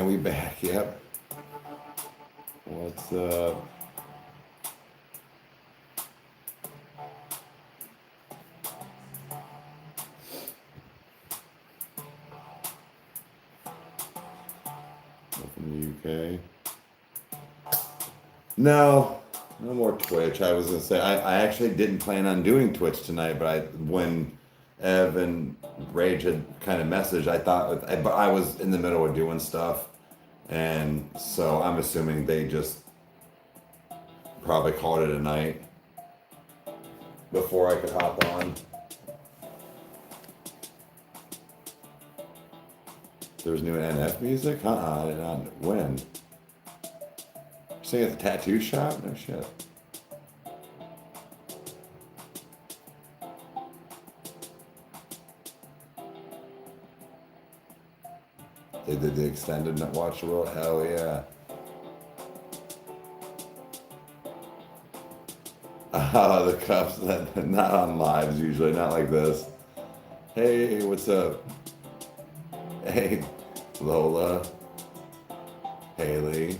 we back? Yep. What's up? From the UK. No more Twitch. I was gonna say I actually didn't plan on doing Twitch tonight, but when Ev and Rage had kind of messaged, I thought, but I was in the middle of doing stuff, and so I'm assuming they just probably called it a night before I could hop on. There's new NF music? I did not. When? Saying at the tattoo shop? No shit. They did the extended watch the world? Hell yeah. The cups, not on lives usually, not like this. Hey, what's up? Hey, Lola. Haley.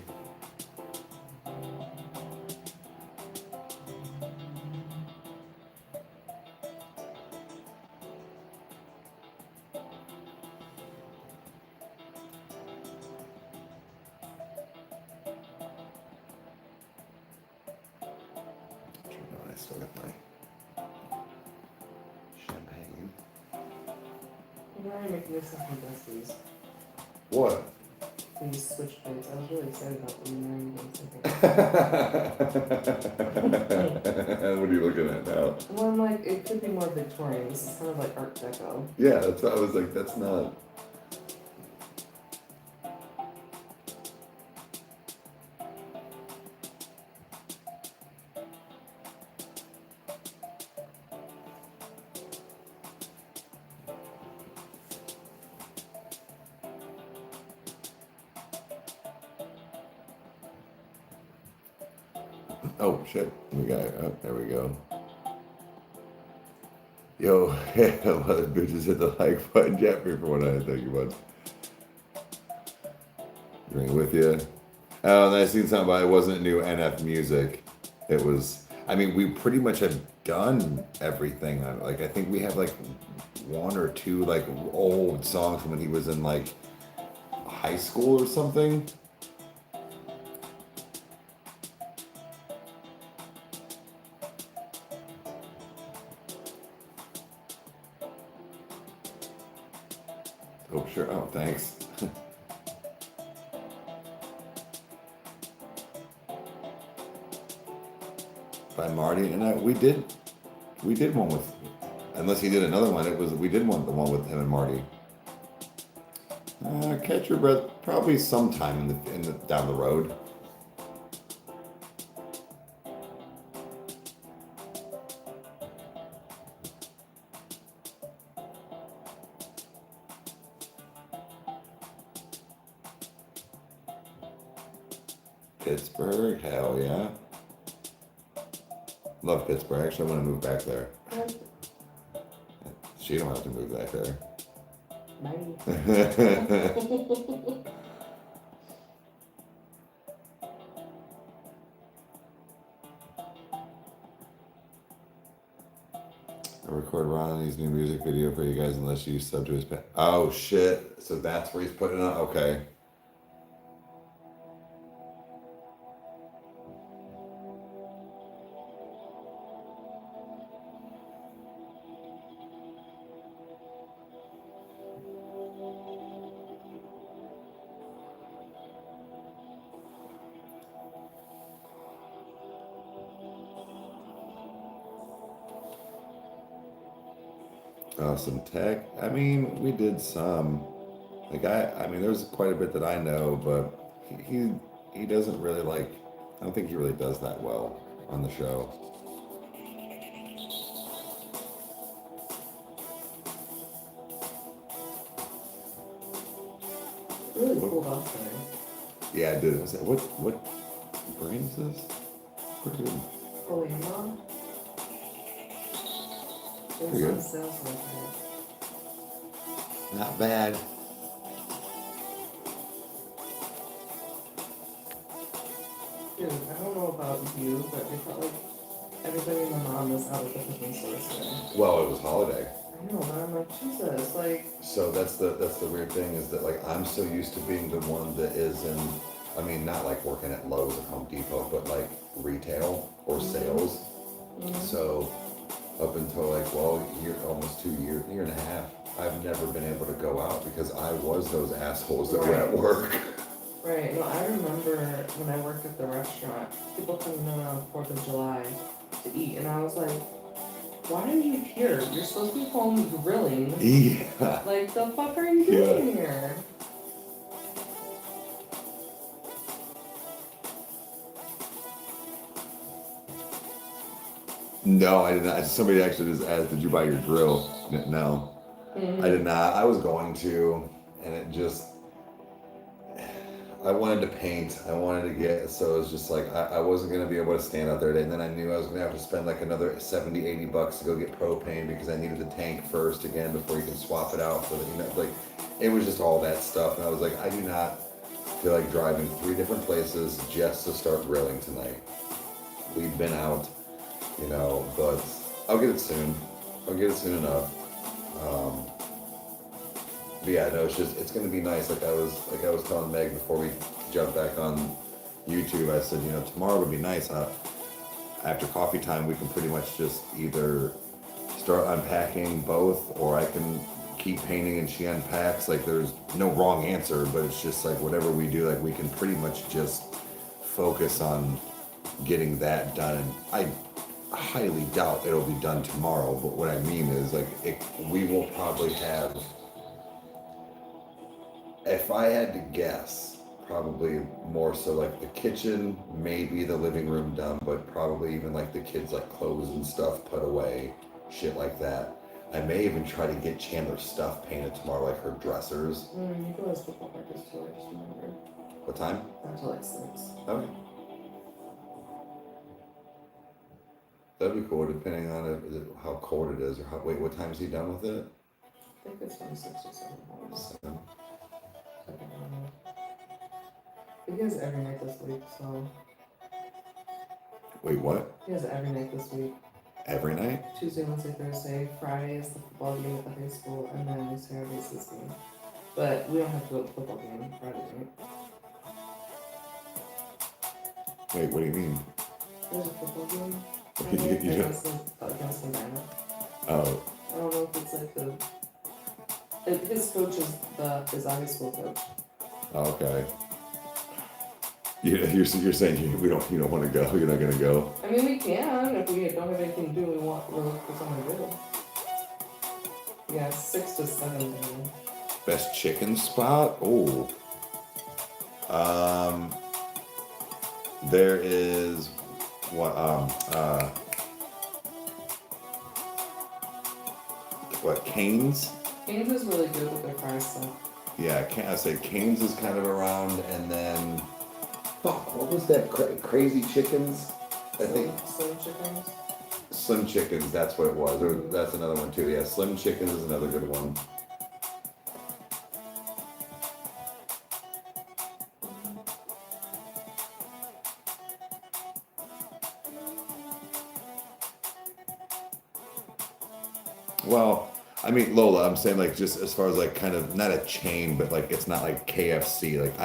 I still got my champagne. Why are you making yourself and besties? What? These switch plates. I was really excited about them wearing What are you looking at now? Well, I'm like, it could be more Victorian. This is kind of like Art Deco. Yeah, that's what I was like, that's not. Oh shit, we got it. Oh, there we go. Yo, mother bitches hit the like button, Jeffrey, for what I think about. Bring it with you. Oh, and I seen something about it wasn't new NF music. It was, I mean, we pretty much have done everything. Like, I think we have like one or two like old songs from when he was in like high school or something. Oh, sure. Oh, thanks. By Marty and we did one with, unless he did another one. We did the one with him and Marty. Catch your breath. Probably sometime in the down the road. Pittsburgh, hell yeah. Love Pittsburgh. Actually, I want to move back there. She don't have to move back there. I record Ronnie's new music video for you guys unless you sub to his page. Oh shit. So that's where he's putting it on? Okay. Some tech. I mean, we did some. Like I mean, there's quite a bit that I know, but he doesn't really like. I don't think he really does that well on the show. Really cool off there. Yeah, I did. I said, what brand is this? Pretty good. Oh, yeah, Mom? Pretty good. Sales right Not bad. Dude, I don't know about you, but I felt like everybody and the mom was out at the cooking stores today. Well, it was holiday. I know, but I'm like, Jesus, like. So that's the weird thing is that like I'm so used to being the one that is in, I mean not like working at Lowe's or Home Depot, but like retail or sales. So up until like almost 2 years, year and a half, I've never been able to go out because I was those assholes that were at work. Right. No, I remember when I worked at the restaurant, people coming in on 4th of July to eat, and I was like, why are you here? You're supposed to be home grilling. Yeah. Like, the fuck are you doing here? No, I did not. Somebody actually just asked, did you buy your grill? No, I did not. I was going to, and it just, I wanted to paint. I wanted to get, so it was just like, I wasn't going to be able to stand out there today. And then I knew I was going to have to spend like another 70, 80 bucks to go get propane because I needed the tank first again before you can swap it out for the, like, it was just all that stuff. And I was like, I do not feel like driving 3 different places just to start grilling tonight. We've been out, but I'll get it soon. I'll get it soon enough. But yeah, no, it's gonna be nice. Like I was telling Meg before we jumped back on YouTube, I said, tomorrow would be nice. After coffee time, we can pretty much just either start unpacking both, or I can keep painting and she unpacks. Like there's no wrong answer, but it's just like whatever we do, like we can pretty much just focus on getting that done. And I highly doubt it'll be done tomorrow, but what I mean is like we will probably have, if I had to guess, probably more so like the kitchen, maybe the living room done, but probably even like the kids like clothes and stuff put away, shit like that. I may even try to get Chandler's stuff painted tomorrow, like her dressers. You go to football practice too, I just remembered. What time? Until like 6. Okay. That'd be cool, depending on how cold it is, or what time is he done with it? I think it's from 6 or 7 hours. 7. I don't know. He has every night this week, so. Wait, what? He has every night this week. Every night? Tuesday, Wednesday, Thursday. Friday is the football game at the high school, and then Saturday's this game. But we don't have to go to the football game Friday night. Wait, what do you mean? There's a football game. You Against Indiana. Oh. I don't know if it's like his coach is our high school coach. Okay. You're saying you don't want to go. You're not gonna go. I mean, we can if we don't have anything to do. We're looking for something to do. Yeah, 6 to 7. Maybe. Best chicken spot? Oh. There is Cane's? Cane's is really good with their fries stuff. Yeah, I say Cane's is kind of around, and then what was that? Crazy Chickens? I think Slim Chickens. Slim Chickens. That's what it was. Or that's another one too. Yeah, Slim Chickens is another good one. Well, I mean, Lola, I'm saying like just as far as like kind of not a chain, but like it's not like KFC. Like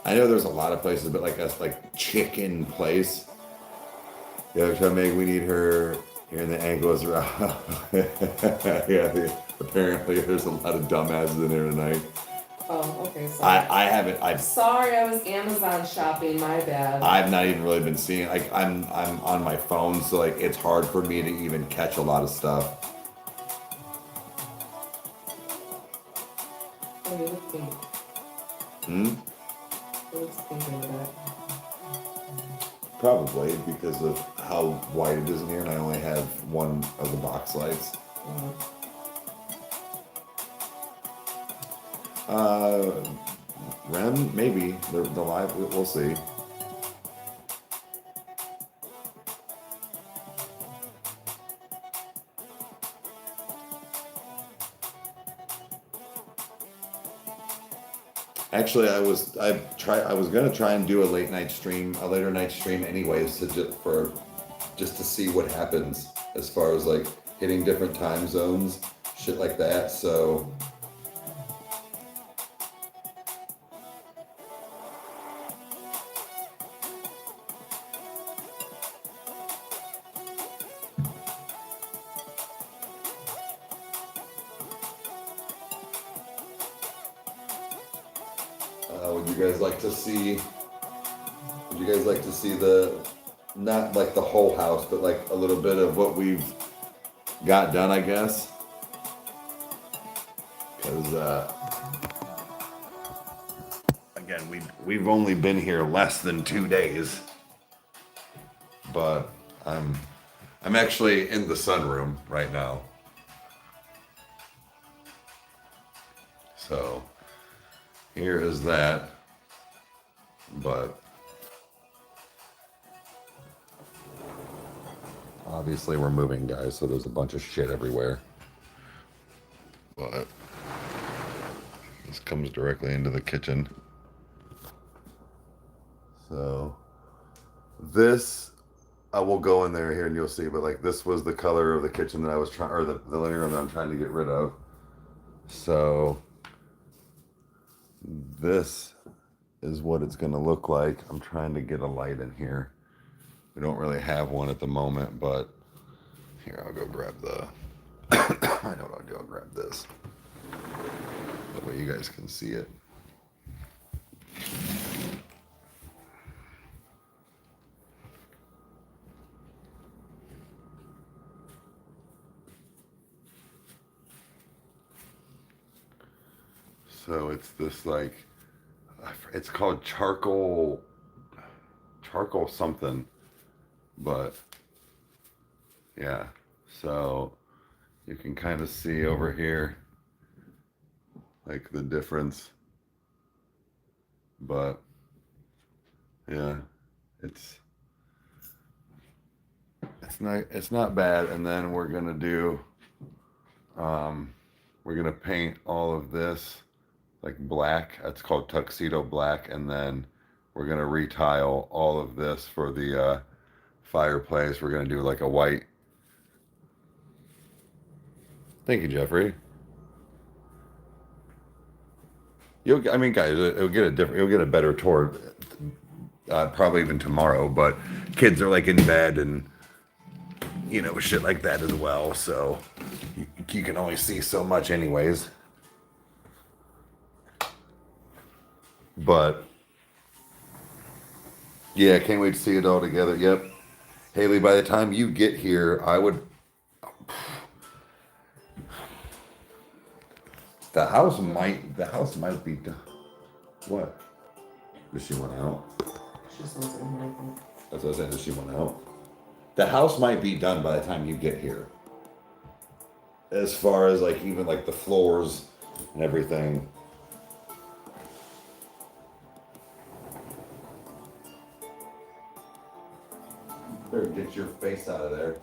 I know there's a lot of places, but like a chicken place. Yeah, trying to make, we need her here in the Anglos. Yeah, apparently there's a lot of dumbasses in there tonight. Oh, okay. Sorry. I haven't. Sorry, I was Amazon shopping. My bad. I've not even really been seeing. Like I'm on my phone, so like it's hard for me to even catch a lot of stuff. Oh, you look pink. You look pink in the back. Probably because of how white it is in here, and I only have one of the box lights. Rem, maybe the live. We'll see. Actually, I was gonna try and do a later night stream anyways, just to see what happens as far as like hitting different time zones, shit like that. So would you guys like to see? Would you guys like to see not like the whole house, but like a little bit of what we've got done, I guess? Because again, we've only been here less than 2 days, but I'm actually in the sunroom right now. So here is that, but obviously we're moving, guys, so there's a bunch of shit everywhere. But this comes directly into the kitchen. So this, I will go in there here and you'll see, but like this was the color of the kitchen that I was trying, or the living room that I'm trying to get rid of. So this is what it's going to look like. I'm trying to get a light in here. We don't really have one at the moment, but here, I'll go grab the, I know what I'll do, I'll grab this. That way you guys can see it. So it's this like, it's called charcoal something, but yeah, so you can kind of see over here like the difference, but yeah, it's not bad. And then we're gonna do we're gonna paint all of this like black. It's called tuxedo black, and then we're gonna retile all of this for the fireplace. We're gonna do like a white. Thank you, Jeffrey. I mean, guys, you'll get a better tour, probably even tomorrow. But kids are like in bed and shit like that as well. So you can only see so much, anyways. But yeah, can't wait to see it all together. Yep, Haley. By the time you get here, the house might be done. What? Does she want out? She's listening to my phone. That's what I said. Does she want out? The house might be done by the time you get here. As far as like even like the floors and everything. Better get your face out of there.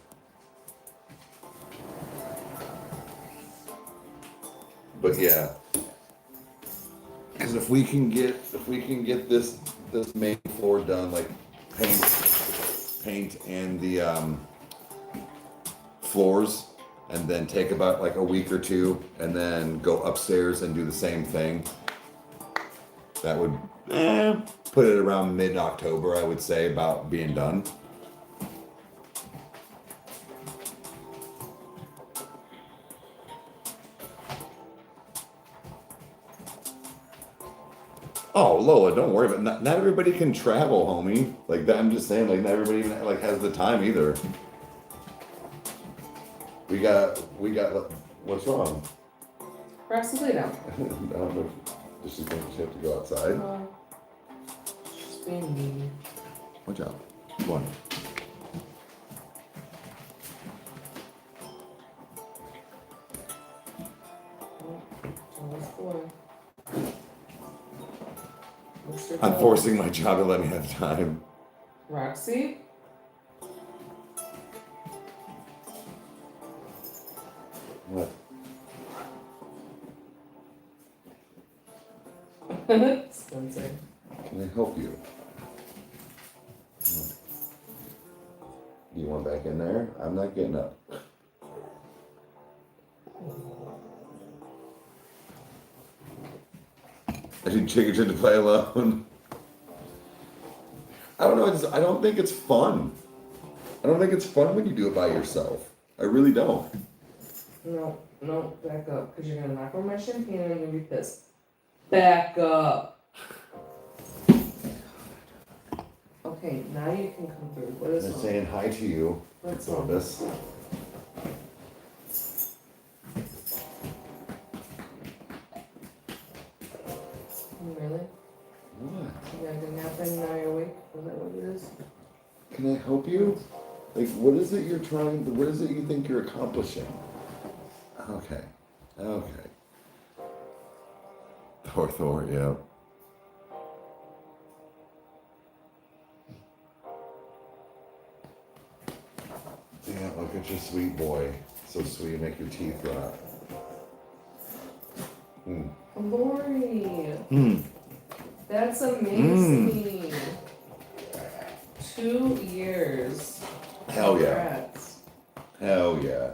But yeah, because if we can get this main floor done, like paint and the floors, and then take about like a week or two, and then go upstairs and do the same thing. That would put it around mid-October, I would say, about being done. Oh, Lola, don't worry about it. Not everybody can travel, homie. Like that, I'm just saying, like not everybody even like has the time either. We got. What's wrong? Roxy, lay down. I don't know. Does she think she have to go outside? She's being mean. Watch out. Come on. I'm forcing my job to let me have time. Roxy? What? Spencer. Can I help you? You want back in there? I'm not getting up. I think chicken should play alone. I don't know. I don't think it's fun. I don't think it's fun when you do it by yourself. I really don't. No, back up, because you're gonna knock over my champagne and I'm gonna be pissed. Back up. Okay, now you can come through. What is I'm wrong? saying hi to you. What's All wrong? this. Really? What? You got a good nap and now you're awake? Is that what it is? Can I help you? Like, what is it you're trying? What is it you think you're accomplishing? Okay. Okay. Thor, yeah. Yeah, look at your sweet boy. So sweet, make your teeth rot. Lori, Hmm. that's amazing. 2 years. Hell yeah. Congrats. Hell yeah.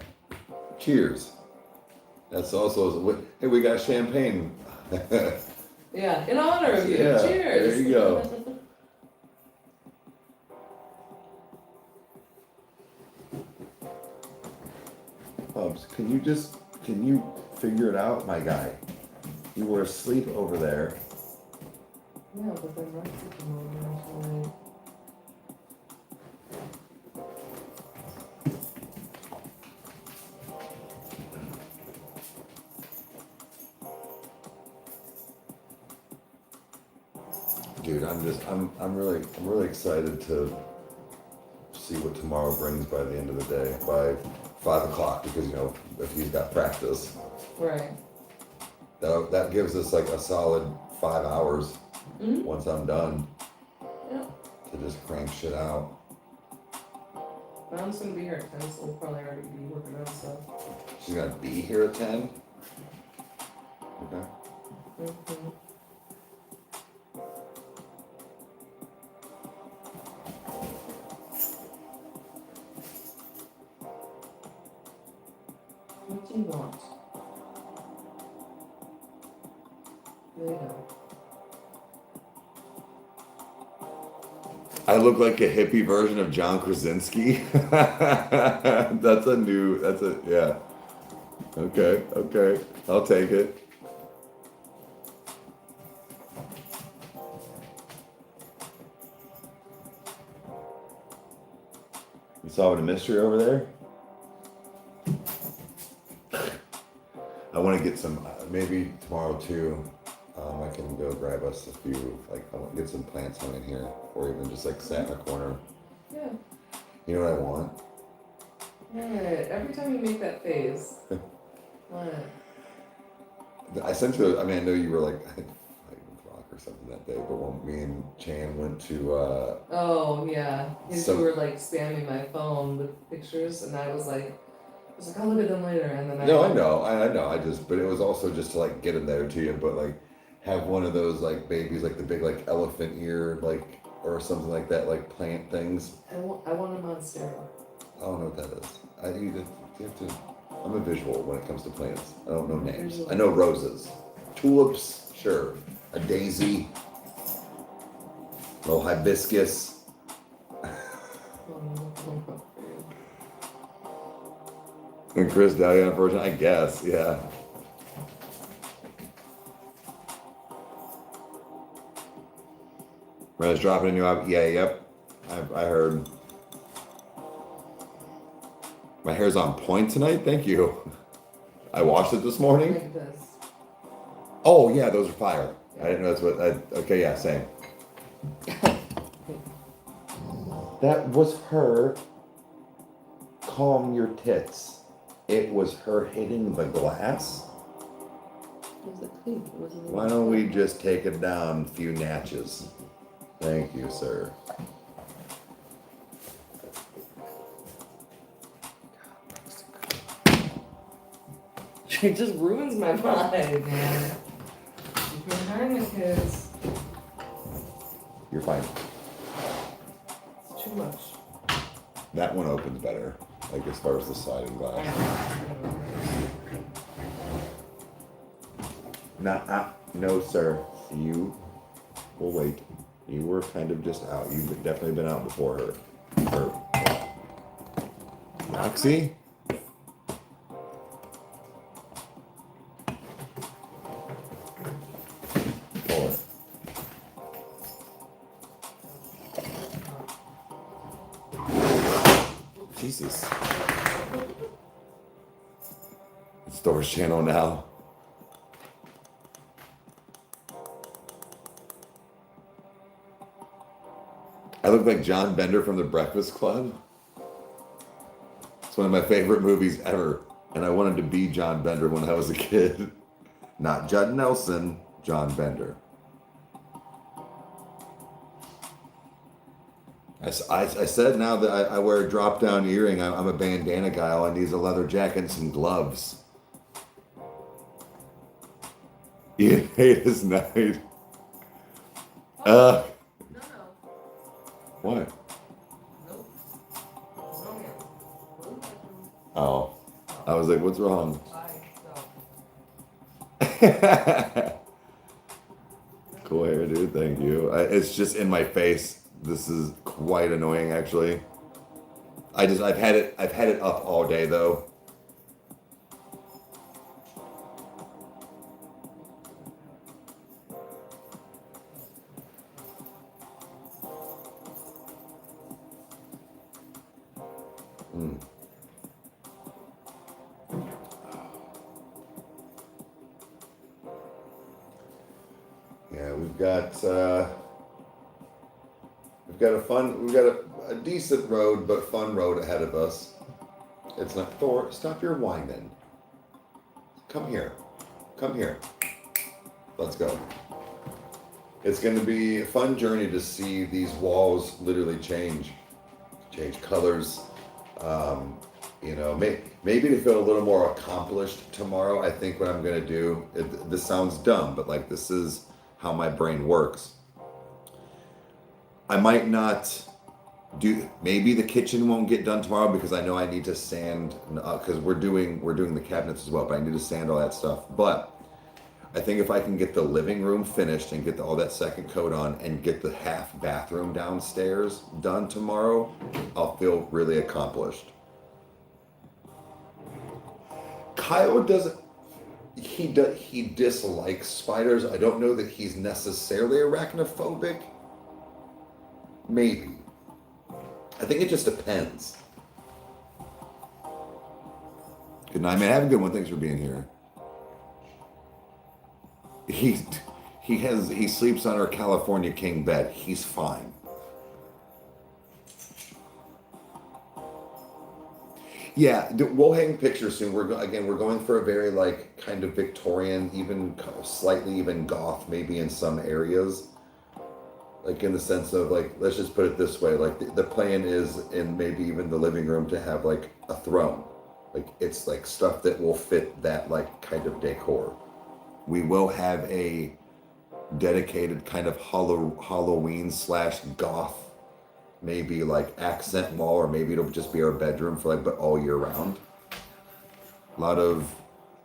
Cheers. That's also, hey, we got champagne. Yeah, in honor of you. Yeah, Cheers. there you go. Bubs, can you figure it out, my guy? You were asleep over there. Yeah, but then Rex would come over and like, Dude, I'm really excited to see what tomorrow brings by the end of the day, by 5 o'clock, because if he's got practice, right. that gives us like a solid 5 hours Mm-hmm. once I'm done Yeah. to just crank shit out. Mom's gonna be here at 10, so we'll probably already be working on stuff. She's gonna be here at 10. Okay. Mm-hmm. What do you want? There you go. I look like a hippie version of John Krasinski. Yeah. Okay. I'll take it. You solving a mystery over there? I want to get some, maybe tomorrow too. I can go grab us a few, I want to get some plants hung in here, or even just like sat in a corner. Yeah. You know what I want? What? Every time you make that face. What? I sent you, I know you were like, I think 5 o'clock or something that day, but when me and Chan went to, Oh, yeah. Because So- you were like spamming my phone with pictures, and I was like, I'll look at them later, and then no, I know, but it was also just to like get them there to you, but like have one of those like babies, like the big like elephant ear, like, or something like that, like plant things. I want them on steroid. I don't know what that is. You have to, I'm a visual when it comes to plants. I don't know names. I know roses. Tulips, sure. A daisy. A little hibiscus. And Chris Daddy version, I guess, yeah. Red's dropping a new album. Yeah, yep. I heard. My hair's on point tonight. Thank you. I washed it this morning. Like this. Oh yeah, those are fire. I didn't know that's what. Okay, yeah, same. That was her. Calm your tits. It was her hitting the glass. It was a clean. It wasn't. Why don't we just take it down a few natches? Thank you, sir. It just ruins my mind, man. You can't trying to kiss. You're fine. It's too much. That one opens better, like as far as the sliding glass. No, sir. You will wait. You were kind of just out. You've definitely been out before her. Roxy? Pull it. Jesus. It's Doors channel now. I look like John Bender from The Breakfast Club. It's one of my favorite movies ever. And I wanted to be John Bender when I was a kid. Not Judd Nelson, John Bender. I said now that I wear a drop-down earring, I'm a bandana guy. All I need is a leather jacket and some gloves. You hate his night. No. What? Nope. Oh. I was like, what's wrong? Cool hair, dude. Thank you. It's just in my face. This is quite annoying, actually. I've had it up all day though. Yeah, we've got a decent road, but fun road ahead of us. It's not Thor. Stop your whining. Come here. Let's go. It's going to be a fun journey to see these walls literally change colors. Maybe to feel a little more accomplished tomorrow. I think what I'm going to do. This sounds dumb, but like this is how my brain works. I might not do. Maybe the kitchen won't get done tomorrow because I know I need to sand. Because we're doing the cabinets as well, but I need to sand all that stuff. But I think if I can get the living room finished and get all that second coat on and get the half bathroom downstairs done tomorrow, I'll feel really accomplished. Kyle doesn't. He dislikes spiders. I don't know that he's necessarily arachnophobic. Maybe. I think it just depends. Good night, man. Have a good one. Thanks for being here. He sleeps on our California king bed. He's fine. Yeah, we'll hang pictures soon. We're going for a very like kind of Victorian, even slightly even goth, maybe in some areas. Like in the sense of like, let's just put it this way. Like the plan is in maybe even the living room to have like a throne. Like it's like stuff that will fit that like kind of decor. We will have a dedicated kind of Halloween / goth, maybe like accent wall, or maybe it'll just be our bedroom for like, but all year round. A lot of,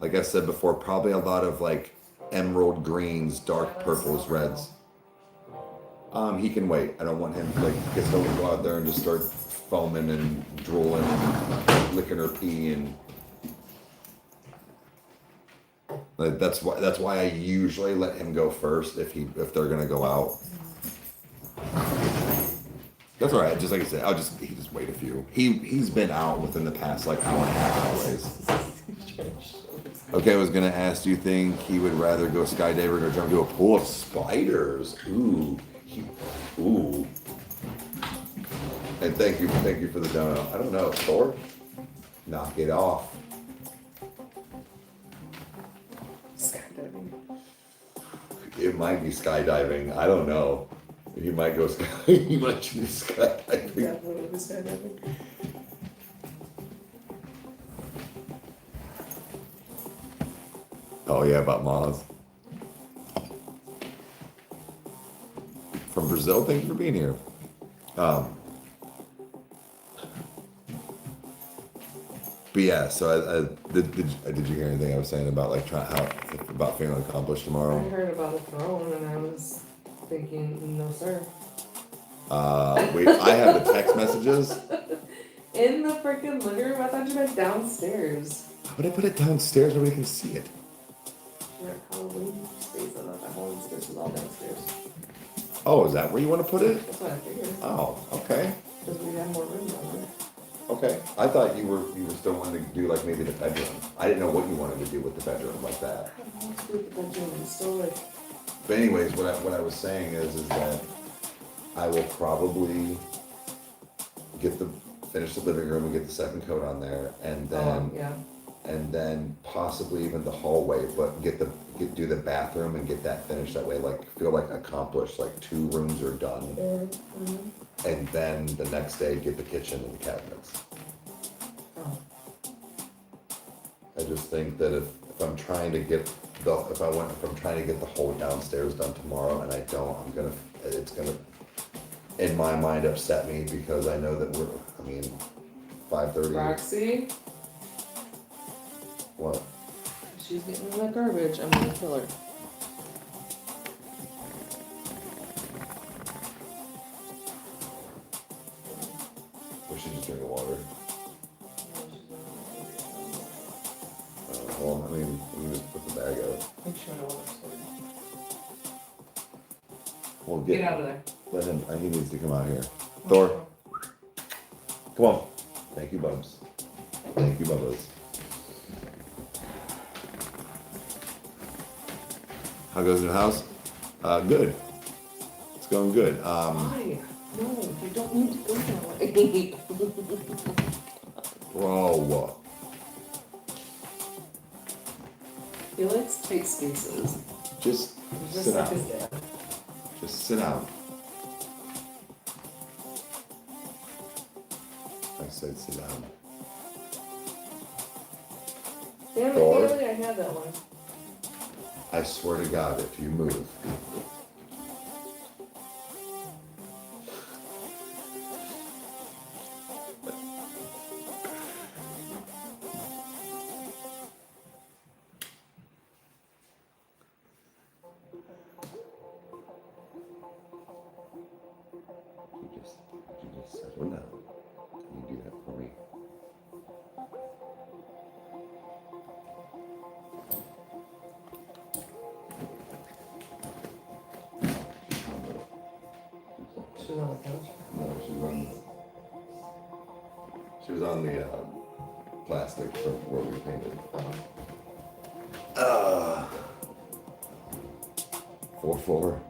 like I said before, probably a lot of like emerald greens, dark purples, reds. He can wait. I don't want him to like get someone to go out there and just start foaming and drooling and licking her pee and. That's why I usually let him go first if they're gonna go out. That's all right. Just like I said, he just wait a few. He's been out within the past like hour and a half anyways. Okay, I was gonna ask, do you think he would rather go skydiving or jump into a pool of spiders? Ooh. Ooh. And thank you for the donut. I don't know, Thor. Knock it off. Skydiving. It might be skydiving. I don't know. He might go he might choose skydiving. Definitely skydiving. Oh yeah, about Maz. from Brazil. Thank you for being here. But yeah, so did you hear anything I was saying about like about feeling accomplished tomorrow? I heard about the throne and I was thinking, no sir. Wait, I have the text messages. In the freaking living room? I thought you meant downstairs. Why would I put it downstairs? Nobody can see it. Your Halloween space. I thought that Halloween space was all downstairs. Oh, is that where you want to put it? That's what I figured. Oh, okay. Because we have more room down there. Okay. I thought you were still wanting to do like maybe the bedroom. I didn't know what you wanted to do with the bedroom like that. I want to do with the bedroom. I'm still like. But anyways, what I was saying is that I will probably finish the living room and get the second coat on there, and then and then possibly even the hallway, but do the bathroom and get that finished that way, like feel like accomplished, like 2 rooms are done. Mm-hmm. And then the next day get the kitchen and the cabinets. Oh. I just think that if I'm trying to get the whole downstairs done tomorrow and I don't, it's gonna in my mind upset me because I know that 5:30. Roxy? What? She's getting in the garbage. I'm gonna kill her. Or she just drinking water? Well, we can just put the bag out. Make sure no one's Well, Get out of there. Let him. He needs to come out here. Thor, come on. Thank you, Bubs. Thank you, Bubbas. How goes your house? Good. It's going good. Why? No, you don't need to go that way. Bro. He likes tight spaces. Just sit like down. his dad. Just sit down. I said sit down. Damn it, Thor. Haley, I had that one. I swear to God, if you move. You just settle down. You do that for me. She's on the couch. No, she was on the plastic from where we painted. 4-4.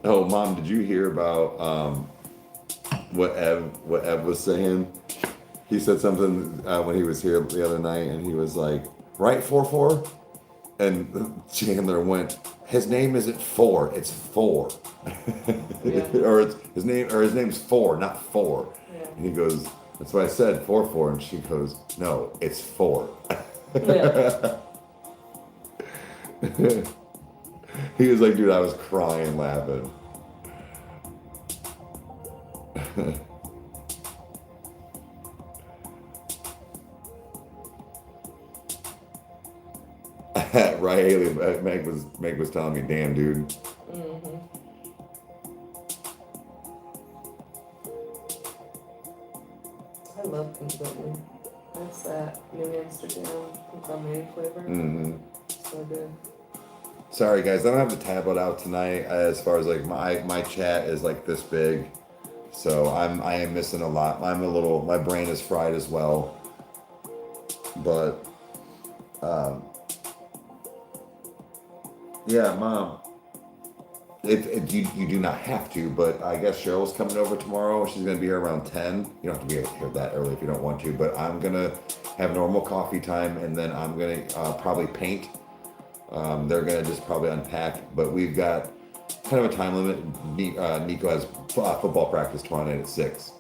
Oh, Mom, did you hear about what Ev was saying? He said something when he was here the other night, and he was like, "Right, 4-4," and Chandler went, "His name isn't 4, it's 4." Yeah. or his name's 4, not 4. Yeah. And he goes, "That's what I said, 4-4," and she goes, "No, it's 4." Yeah. He was like, "Dude, I was crying laughing." Right, Haley. Meg was telling me, "Damn, dude." Mm-hmm. I love completely. That's that new Amsterdam lemonade flavor. Mm-hmm. So good. Sorry, guys, I don't have the tablet out tonight. As far as like my chat is like this big, so I am missing a lot. My brain is fried as well. But, yeah, Mom. You do not have to, but I guess Cheryl's coming over tomorrow. She's gonna be here around 10. You don't have to be here that early if you don't want to, but I'm gonna have normal coffee time, and then I'm gonna probably paint. They're gonna just probably unpack, but we've got kind of a time limit. Nico has football practice tomorrow night at 6.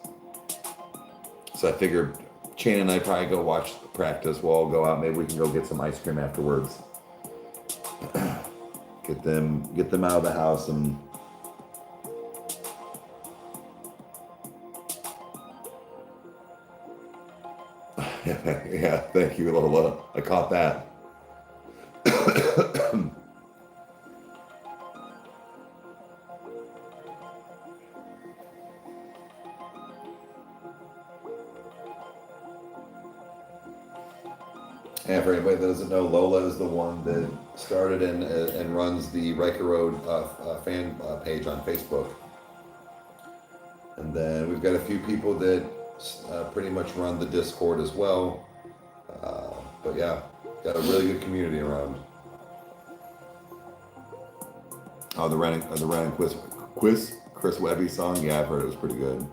So I figured Shane and I probably go watch the practice. We'll all go out. Maybe we can go get some ice cream afterwards. Get them out of the house and. Yeah, thank you, Lola. I caught that. And for anybody that doesn't know, Lola is the one that started and runs the Rykerroad fan page on Facebook. And then we've got a few people that pretty much run the Discord as well. But yeah, got a really good community around. Oh, the Ren and Chris Webby song? Yeah, I've heard it was pretty good.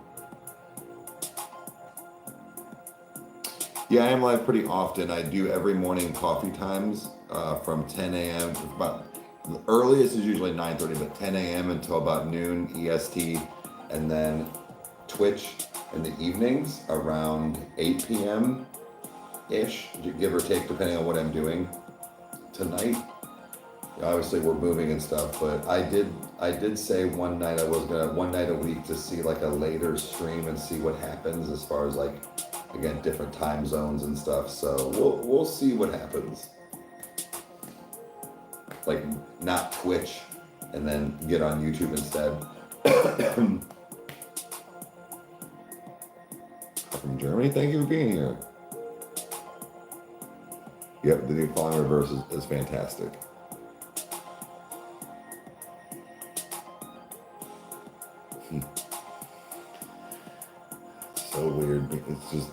Yeah, I am live pretty often. I do every morning coffee times from 10 a.m. About the earliest is usually 9:30, but 10 a.m. until about noon EST, and then Twitch in the evenings around 8 p.m. ish, give or take, depending on what I'm doing. Tonight, obviously we're moving and stuff, but I did say one night one night a week to see like a later stream and see what happens as far as like, again, different time zones and stuff. So we'll see what happens. Like not Twitch and then get on YouTube instead. From Germany, thank you for being here. Yep, the new Falling Reverse is fantastic. So weird. It's just,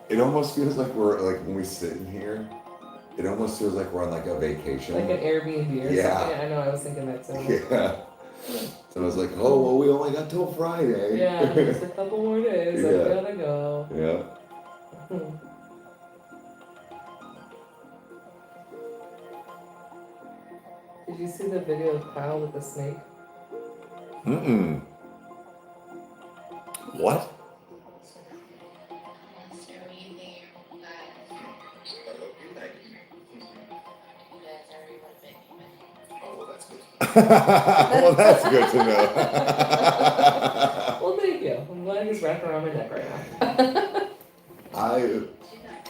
it almost feels like we're like when we sit in here, it almost feels like we're on like a vacation. Like an Airbnb or something. I know, I was thinking that too. Yeah. So I was like, oh, well, we only got till Friday. Yeah, just a couple more days. Yeah. I gotta go. Yeah. Did you see the video of Kyle with the snake? Mm-mm. What? Well, that's good to know. Well, thank you. I'm glad he's wrapped around my neck right now.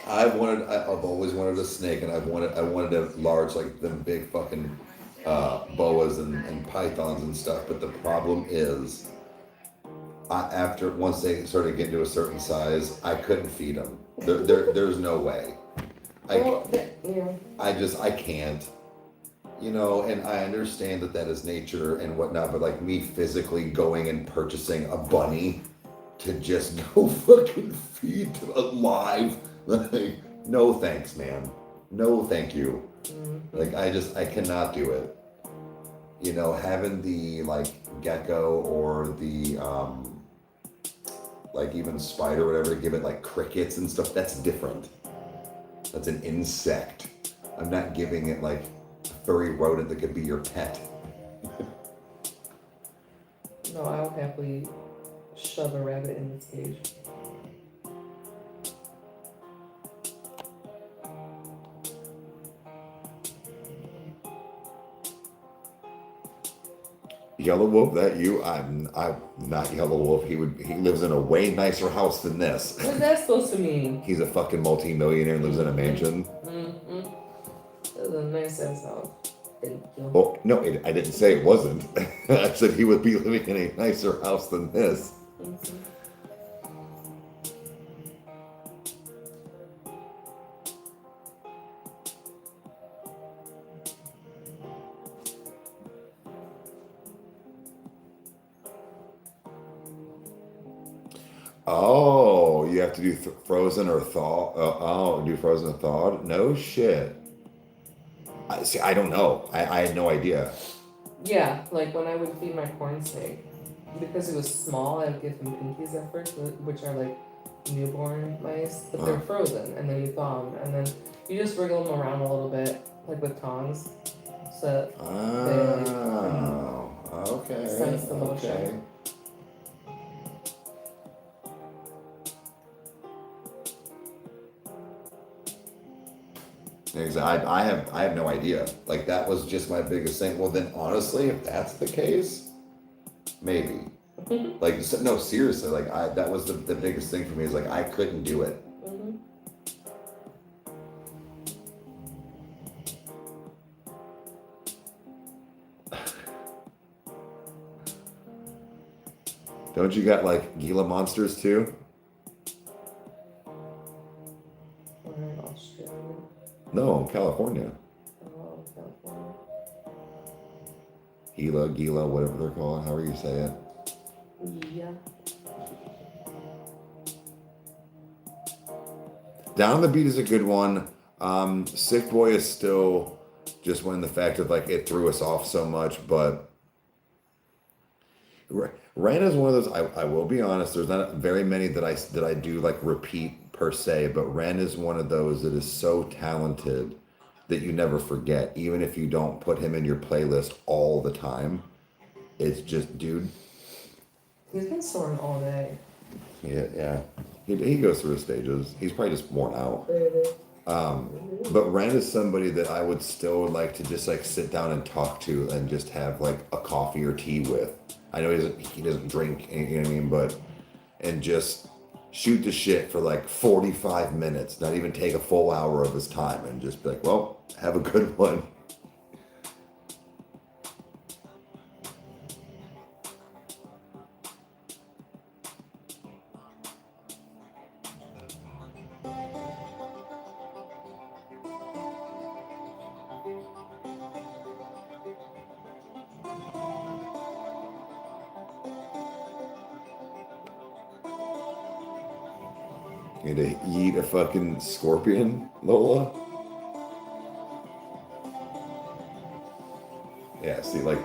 I've always wanted a snake, and I wanted a large, like the big fucking boas and pythons and stuff. But the problem is, once they started getting to a certain size, I couldn't feed them. There's no way. I can't. You know, and I understand that is nature and whatnot, but like me physically going and purchasing a bunny to just go fucking feed alive, like, no thanks, man. No thank you. Mm-hmm. Like I cannot do it. You know, having the like gecko or the like even spider or whatever to give it like crickets and stuff, that's different. That's an insect. I'm not giving it like furry rodent that could be your pet. No, I'll happily shove a rabbit in its cage. Yellow Wolf, that you? I'm not Yellow Wolf. He lives in a way nicer house than this. What's that supposed to mean? He's a fucking multi-millionaire and lives in a mansion. Mm-hmm. That's a nice ass house. Thank you. Oh, no, I didn't say it wasn't. I said he would be living in a nicer house than this. Mm-hmm. Oh, you have to do frozen or thaw. Do frozen or thawed? No shit. I don't know. I had no idea. Yeah, like when I would feed my corn snake, because it was small, I would give him pinkies at first, which are like newborn mice, but they're frozen, and then you thaw them, and then you just wriggle them around a little bit, like with tongs, so they like sense the motion. Okay. Exactly. I have no idea. Like that was just my biggest thing. Well, then honestly, if that's the case, maybe. Like no, seriously. Like that was the biggest thing for me is like I couldn't do it. Don't you got like Gila monsters too? We're in Australia. No, California. Oh, California. Gila, whatever they're called, however you say it. Yeah. Down the Beat is a good one. Sick Boy is still just when the fact of like it threw us off so much, but Ren is one of those. I will be honest. There's not very many that I do like repeat per se, but Ren is one of those that is so talented that you never forget, even if you don't put him in your playlist all the time. It's just, dude. He's been soaring all day. Yeah. He goes through his stages. He's probably just worn out. But Ren is somebody that I would still like to just like sit down and talk to and just have like a coffee or tea with. I know he doesn't drink, you know what I mean, but and just shoot the shit for like 45 minutes, not even take a full hour of his time and just be like, well, have a good one. You to eat a fucking scorpion, Lola? Yeah, see, like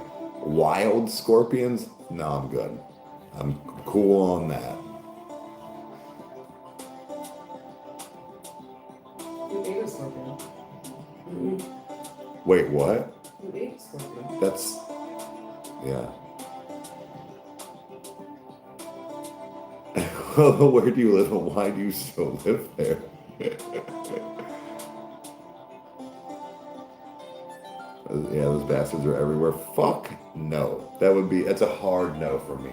wild scorpions? No, I'm good. I'm cool on that. You ate a scorpion. Wait, what? You ate a scorpion. That's, yeah. Where do you live and why do you still live there? Yeah, those bastards are everywhere. Fuck no. That's a hard no for me.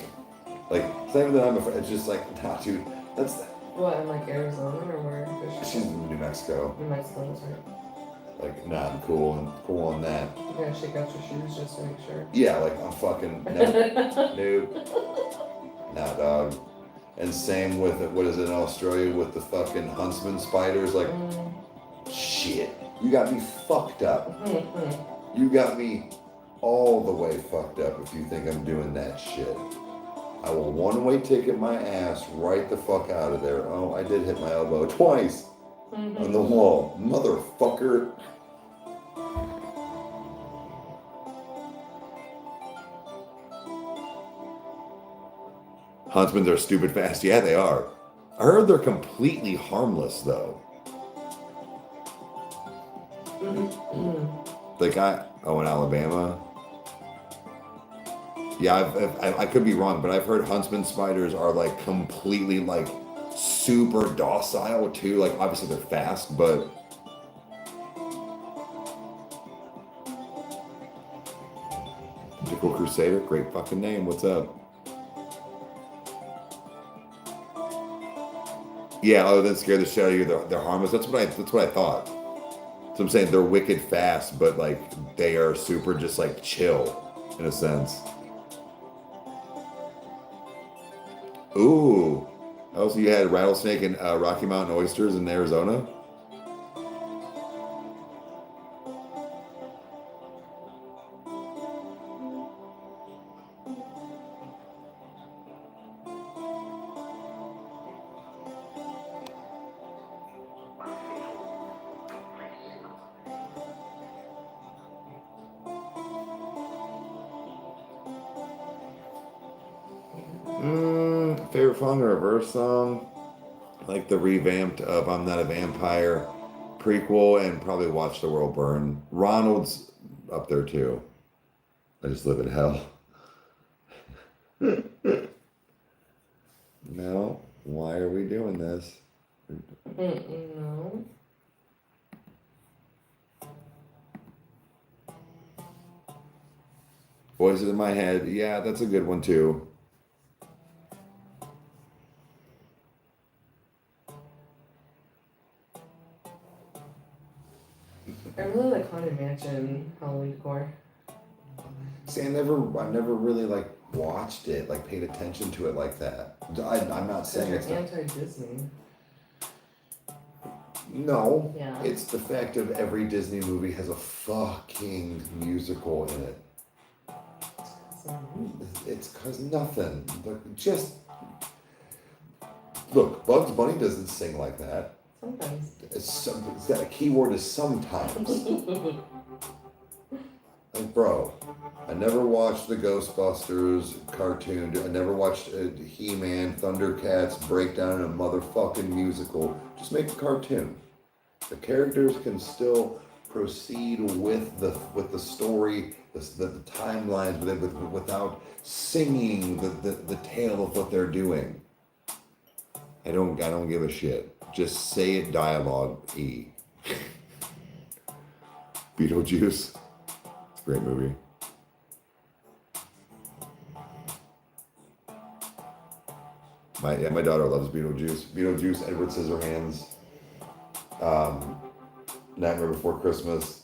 Like, it's not even that I'm afraid. It's just like, nah, dude, that's. What, in like Arizona or where? She's in New Mexico. New Mexico, that's right. Like, nah, I'm cool on that. You gotta shake out your shoes just to make sure. Yeah, like, I'm fucking, nope. Nah, dog. And same with, what is it in Australia with the fucking huntsman spiders? Like, shit, you got me fucked up. You got me all the way fucked up if you think I'm doing that shit. I will one-way ticket my ass right the fuck out of there. Oh, I did hit my elbow twice on the wall. Motherfucker. Huntsmen are stupid fast. Yeah, they are. I heard they're completely harmless, though. The guy, in Alabama. Yeah, I could be wrong, but I've heard huntsman spiders are like completely like super docile too. Like obviously they're fast, but Decor Crusader, great fucking name. What's up? Yeah, other than scare the shit out of you, they're harmless. That's what I thought. So I'm saying they're wicked fast, but like they are super just like chill in a sense. Ooh. Oh, so you had rattlesnake and Rocky Mountain oysters in Arizona? Favorite song or reverse song? Like the revamped of I'm Not a Vampire prequel and probably Watch the World Burn. Ronald's up there too. I just live in hell. No, why are we doing this? No. Voices in My Head. Yeah, that's a good one too. I really like Haunted Mansion Halloween decor. See, I never really like watched it, like paid attention to it like that. I'm not saying it's You're not. anti-Disney. No, Yeah. it's the fact of every Disney movie has a fucking musical in it. It's cause nothing, but just look. Bugs Bunny doesn't sing like that. Sometimes. That key word is sometimes. Like, bro, I never watched the Ghostbusters cartoon. I never watched He-Man, Thundercats break down in a motherfucking musical. Just make a cartoon. The characters can still proceed with the story, the timelines without singing the tale of what they're doing. I don't give a shit. Just say it dialogue E. Beetlejuice. It's a great movie. My daughter loves Beetlejuice. Beetlejuice, Edward Scissorhands, Nightmare Before Christmas.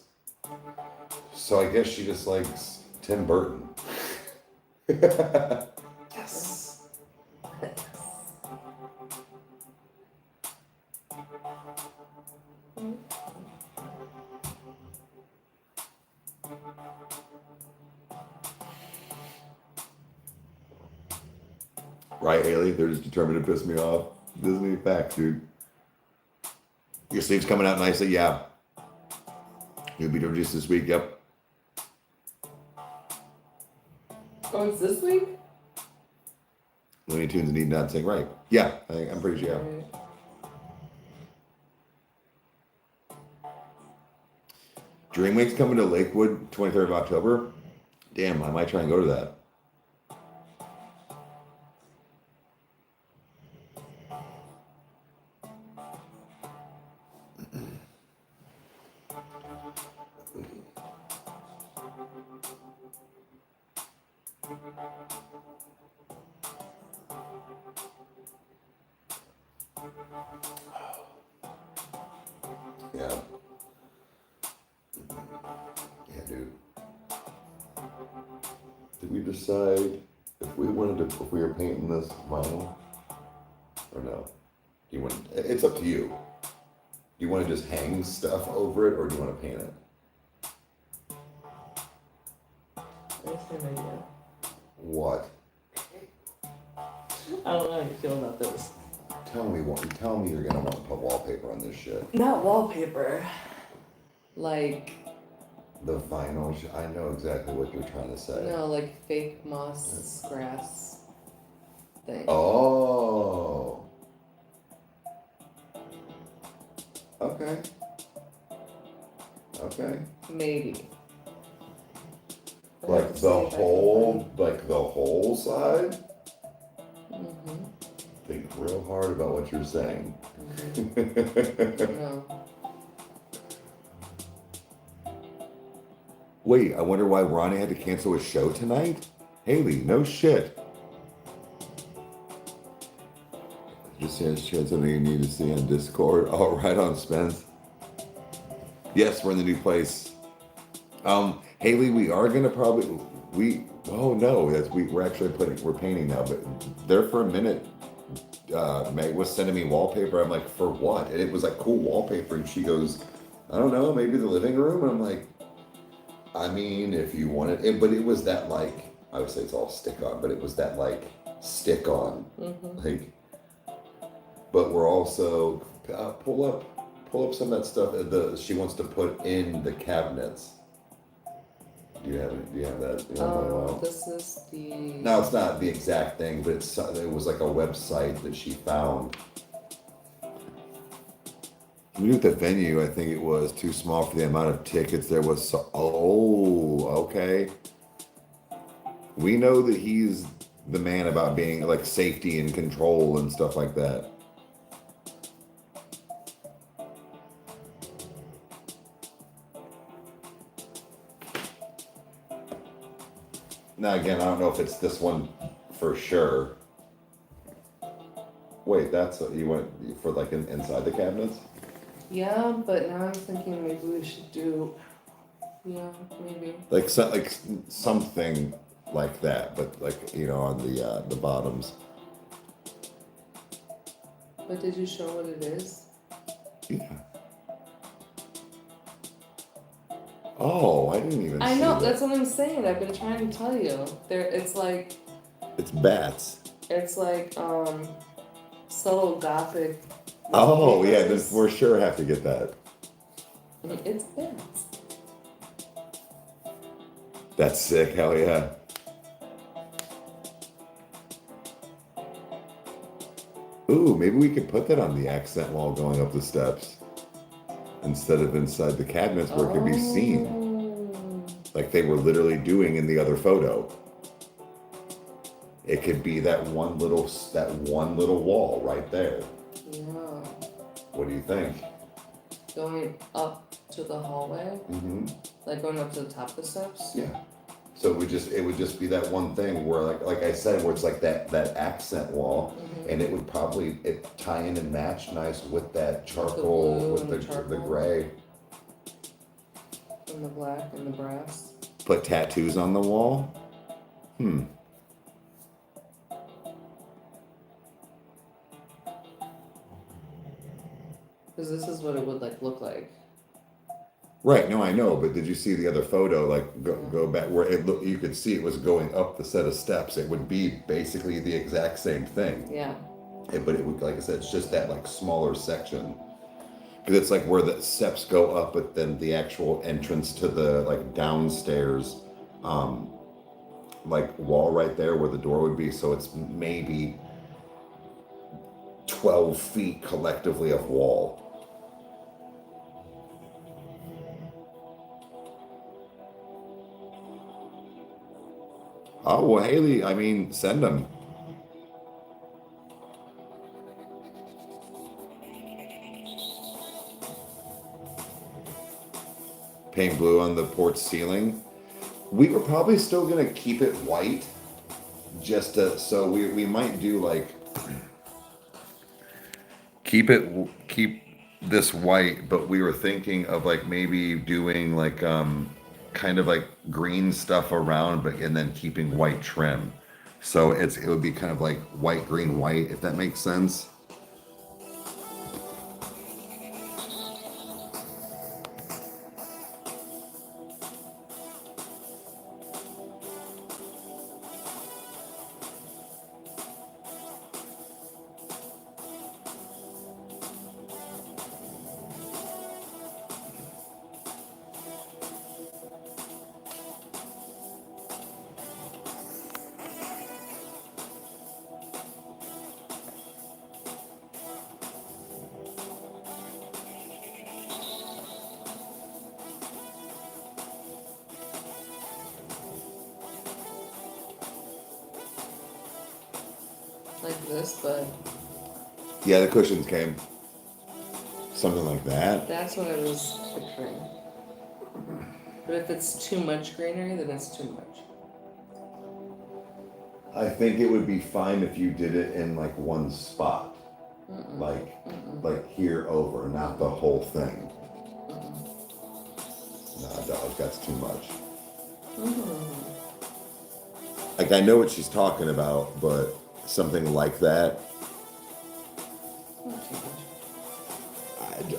So I guess she just likes Tim Burton. Yes. Right, Haley? They're just determined to piss me off. Disney facts, dude. Your sleeve's coming out nicely, yeah. New Beetlejuice this week, yep. Oh, it's this week? Looney Tunes Need Not Sing, right. Yeah, I'm pretty sure, yeah. Right. Dream Week's coming to Lakewood, 23rd of October. Damn, I might try and go to that. Yeah. Yeah, dude. Did we decide if we were painting this vinyl or no? It's up to you. Do you want to just hang stuff over it or do you want to paint it? That's an idea. What? I don't know how you feel about this. Tell me you're gonna want to put wallpaper on this shit. Not wallpaper. Like. The vinyl, I know exactly what you're trying to say. No, like fake moss grass thing. Oh. Okay. Okay. Maybe. Like the whole side? Mm-hmm. Think real hard about what you're saying. Mm-hmm. No. Wait, I wonder why Ronnie had to cancel his show tonight? Haley, no shit. Just shared something you need to see on Discord. Oh, right on, Spence. Yes, we're in the new place. Haley, we are gonna we're painting now, but there for a minute, Meg was sending me wallpaper. I'm like, for what? And it was like cool wallpaper, and she goes, I don't know, maybe the living room. And I'm like, I mean, if you want it, but it was that like, I would say it's all stick on, but it was that like stick on, like. But we're also pull up some of that stuff. She wants to put in the cabinets. Do you have that? This is the. No, it's not the exact thing, but it was like a website that she found. We knew at the venue, I think it was too small for the amount of tickets there was. Okay. We know that he's the man about being like safety and control and stuff like that. Now again, I don't know if it's this one for sure. Wait, that's you went for like inside the cabinets? Yeah, but now I'm thinking maybe we should do. Yeah, maybe. Like something like that, but like on the bottoms. But did you show what it is? Yeah. Oh, I didn't even. I see know, that. that's what I'm saying. I've been trying to tell you. It's like bats. it's like subtle gothic. Oh yeah, papers. we're sure have to get that. It's bats. That's sick. Hell yeah. Ooh, maybe we could put that on the accent wall going up the steps instead of inside the cabinets where it could be seen, like they were literally doing in the other photo. It could be that one little wall right there. Yeah. What do you think? Going up to the hallway, Mm-hmm. like going up to the top of the steps. Yeah. So it would just be that one thing where like I said, where it's like that accent wall, and it would probably tie in and match nice with that charcoal, with the gray. And the black and the brass. Put tattoos on the wall? Because this is what it would look like. Right, no, I know, but did you see the other photo? Like, go back where you could see it was going up the set of steps. It would be basically the exact same thing. Yeah. But it would, like I said, it's just that like smaller section. Because it's like where the steps go up, but then the actual entrance to the like downstairs, like wall right there where the door would be. So it's maybe 12 feet collectively of wall. Oh, well, Haley, I mean, send them. Paint blue on the porch ceiling. We were probably still going to keep it white. So we might do like... Keep this white, but we were thinking of like maybe doing like... kind of like green stuff around, and then keeping white trim. So it would be kind of like white, green, white, if that makes sense. Like this, but... Yeah, the cushions came. Something like that. That's what I was picturing. But if it's too much greenery, then it's too much. I think it would be fine if you did it in like one spot. Like here over, not the whole thing. Nah, dog, that's too much. Like, I know what she's talking about, but something like that,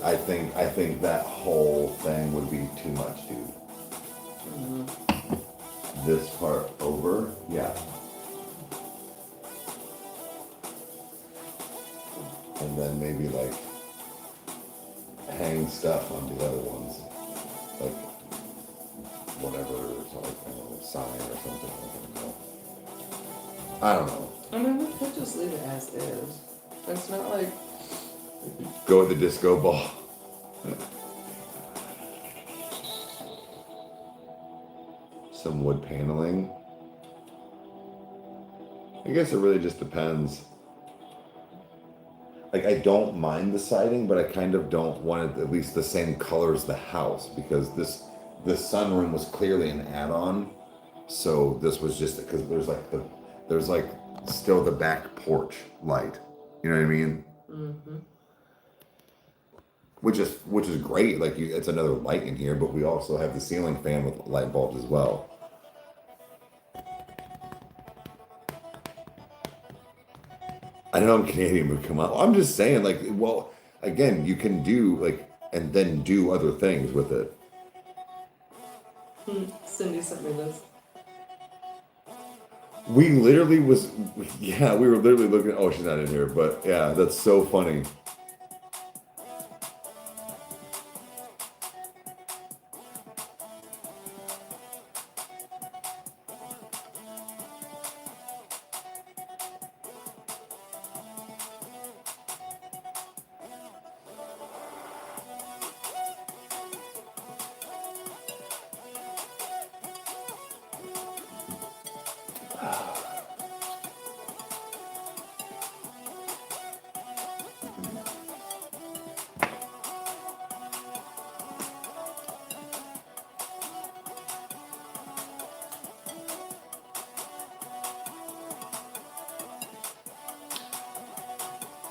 I think that whole thing would be too much, dude. This part over, yeah. And then maybe like hang stuff on the other ones, like whatever, so like, I don't know, sign or something. I don't know. I mean, we could just leave it as is. It's not like... Go with the disco ball. Some wood paneling. I guess it really just depends. Like, I don't mind the siding, but I kind of don't want it at least the same color as the house, because this sunroom was clearly an add-on. So this was just because there's like still the back porch light. You know what I mean? Mm-hmm. Which is great. Like it's another light in here, but we also have the ceiling fan with light bulbs as well. I know I'm Canadian, but come on. I'm just saying, like, well, again, you can do like and then do other things with it. Cindy sent me this. We literally we were literally looking. Oh, she's not in here, but yeah, that's so funny.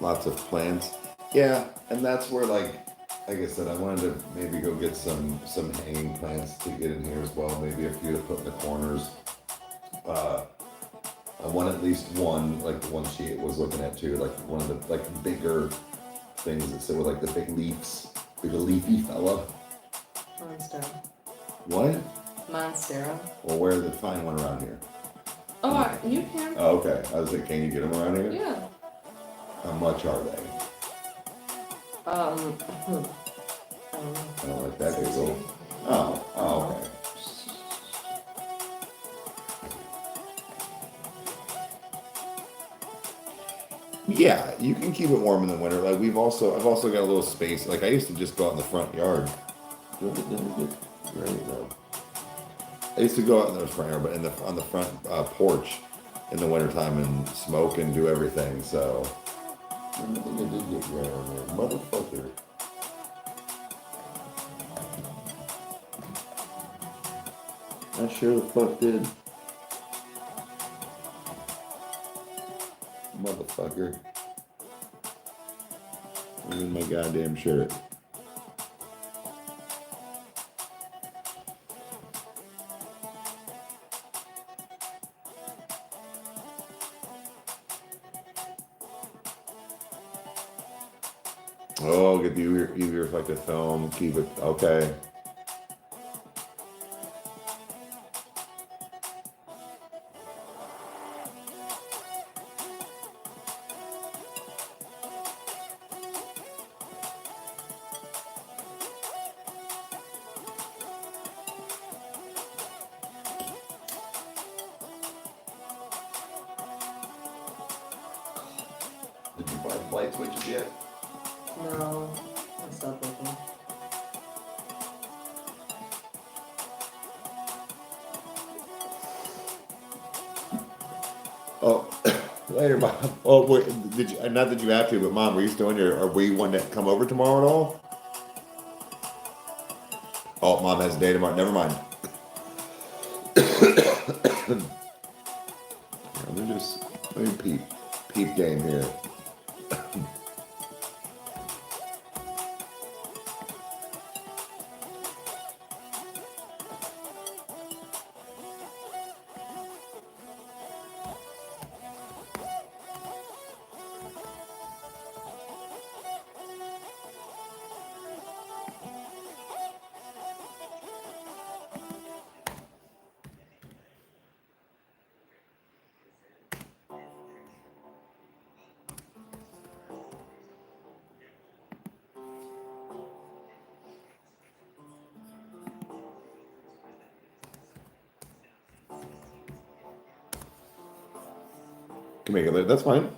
Lots of plants. Yeah, and that's where like I said, I wanted to maybe go get some hanging plants to get in here as well. Maybe a few to put in the corners. I want at least one, like the one she was looking at too, like one of the like bigger things that sit with like the big leaves, like a leafy fella. Monstera. What? Monstera. Well, where to find one around here? Oh, you can. Oh, okay. I was like, can you get them around here? Yeah. How much are they? I I don't like that big little. Oh, okay. Yeah, you can keep it warm in the winter. Like I've also got a little space. Like I used to just go out in the front yard. There you go. I used to go out in the front yard, but on the front porch in the wintertime and smoke and do everything. So I think I did get right on there, motherfucker. I sure the fuck did. Motherfucker. I'm in my goddamn shirt. Oh, get the UV reflective film, keep it, okay. Did you buy the light switches yet? No. I stopped looking. Oh, later, Mom. Oh, wait, did you, not that you have to, but Mom, were you still in your, or were you wanting to come over tomorrow at all? Oh, Mom has a day tomorrow. Never mind. Let me peep game here. Can make it later. That's fine.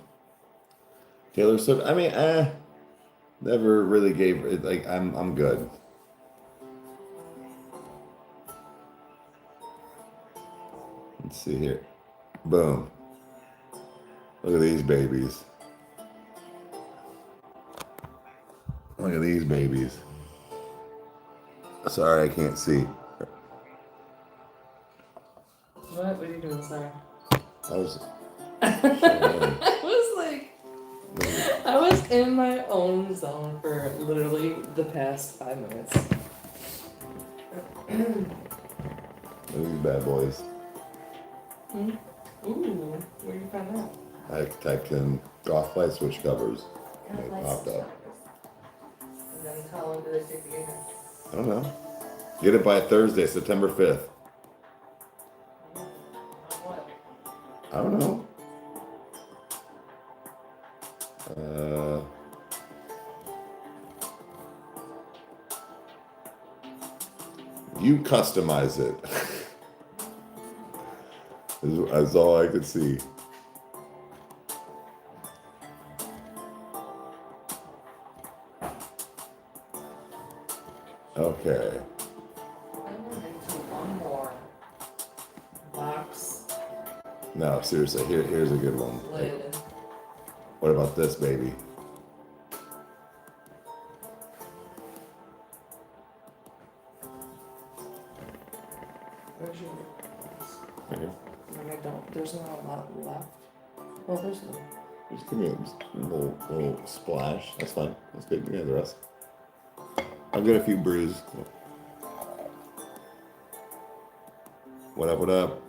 Taylor Swift. I mean, never really gave it. Like, I'm good. Let's see here. Boom. Look at these babies. Look at these babies. Sorry, I can't see. sorry. I was. I was like, I was in my own zone for literally the past 5 minutes. Look at these bad boys. Ooh, where do you find that? I typed in golf light switch covers. And it Lights popped up. And then how long do they take to get here? I don't know. Get it by Thursday, September 5th. What? I don't know. You customize it. That's all I could see. Okay. I went into one more box No, seriously, here's a good one. lid. What about this, baby? Where's your? Right here. I don't. There's not a lot left. Well, there's no. Just give me a little splash. That's fine. That's good. You got the rest. I'll get a few brews. What up, what up?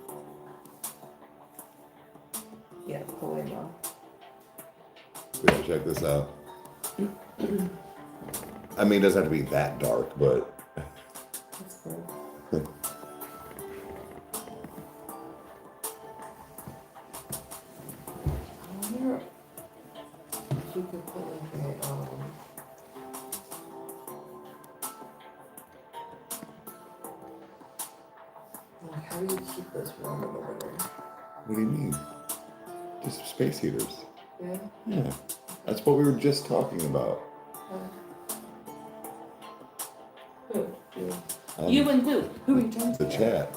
Yeah, pull it off. We gotta check this out. I mean, it doesn't have to be that dark, but That's cool. I wonder if we could put like a like how do you keep this warm in the winter? what do you mean? Just space heaters. Yeah. Yeah. That's what we were just talking about. Who? You. Um, You and who? Who are you talking to? The chat.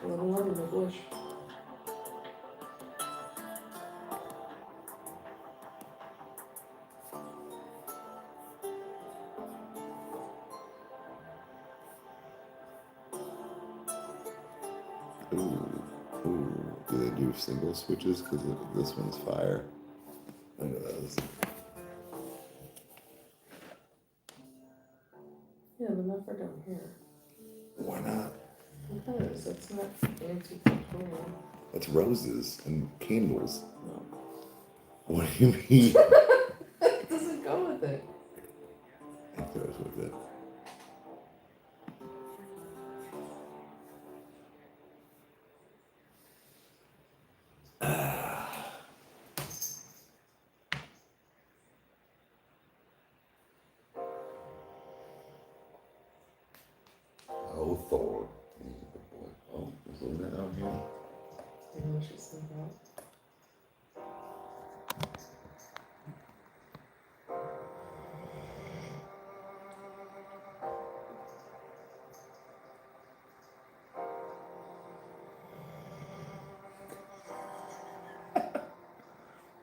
A little love in the bush. Ooh. Ooh. Do they do single switches? Because this one's fire. Look at those. Yeah, the muffler down here. Why not? Because it's not anti-conforming. That's roses and candles. No. What do you mean? It doesn't go with it. It goes with it. Oh, Thor. He's a good boy. Oh, there's Luna out here. I know she's thinking about.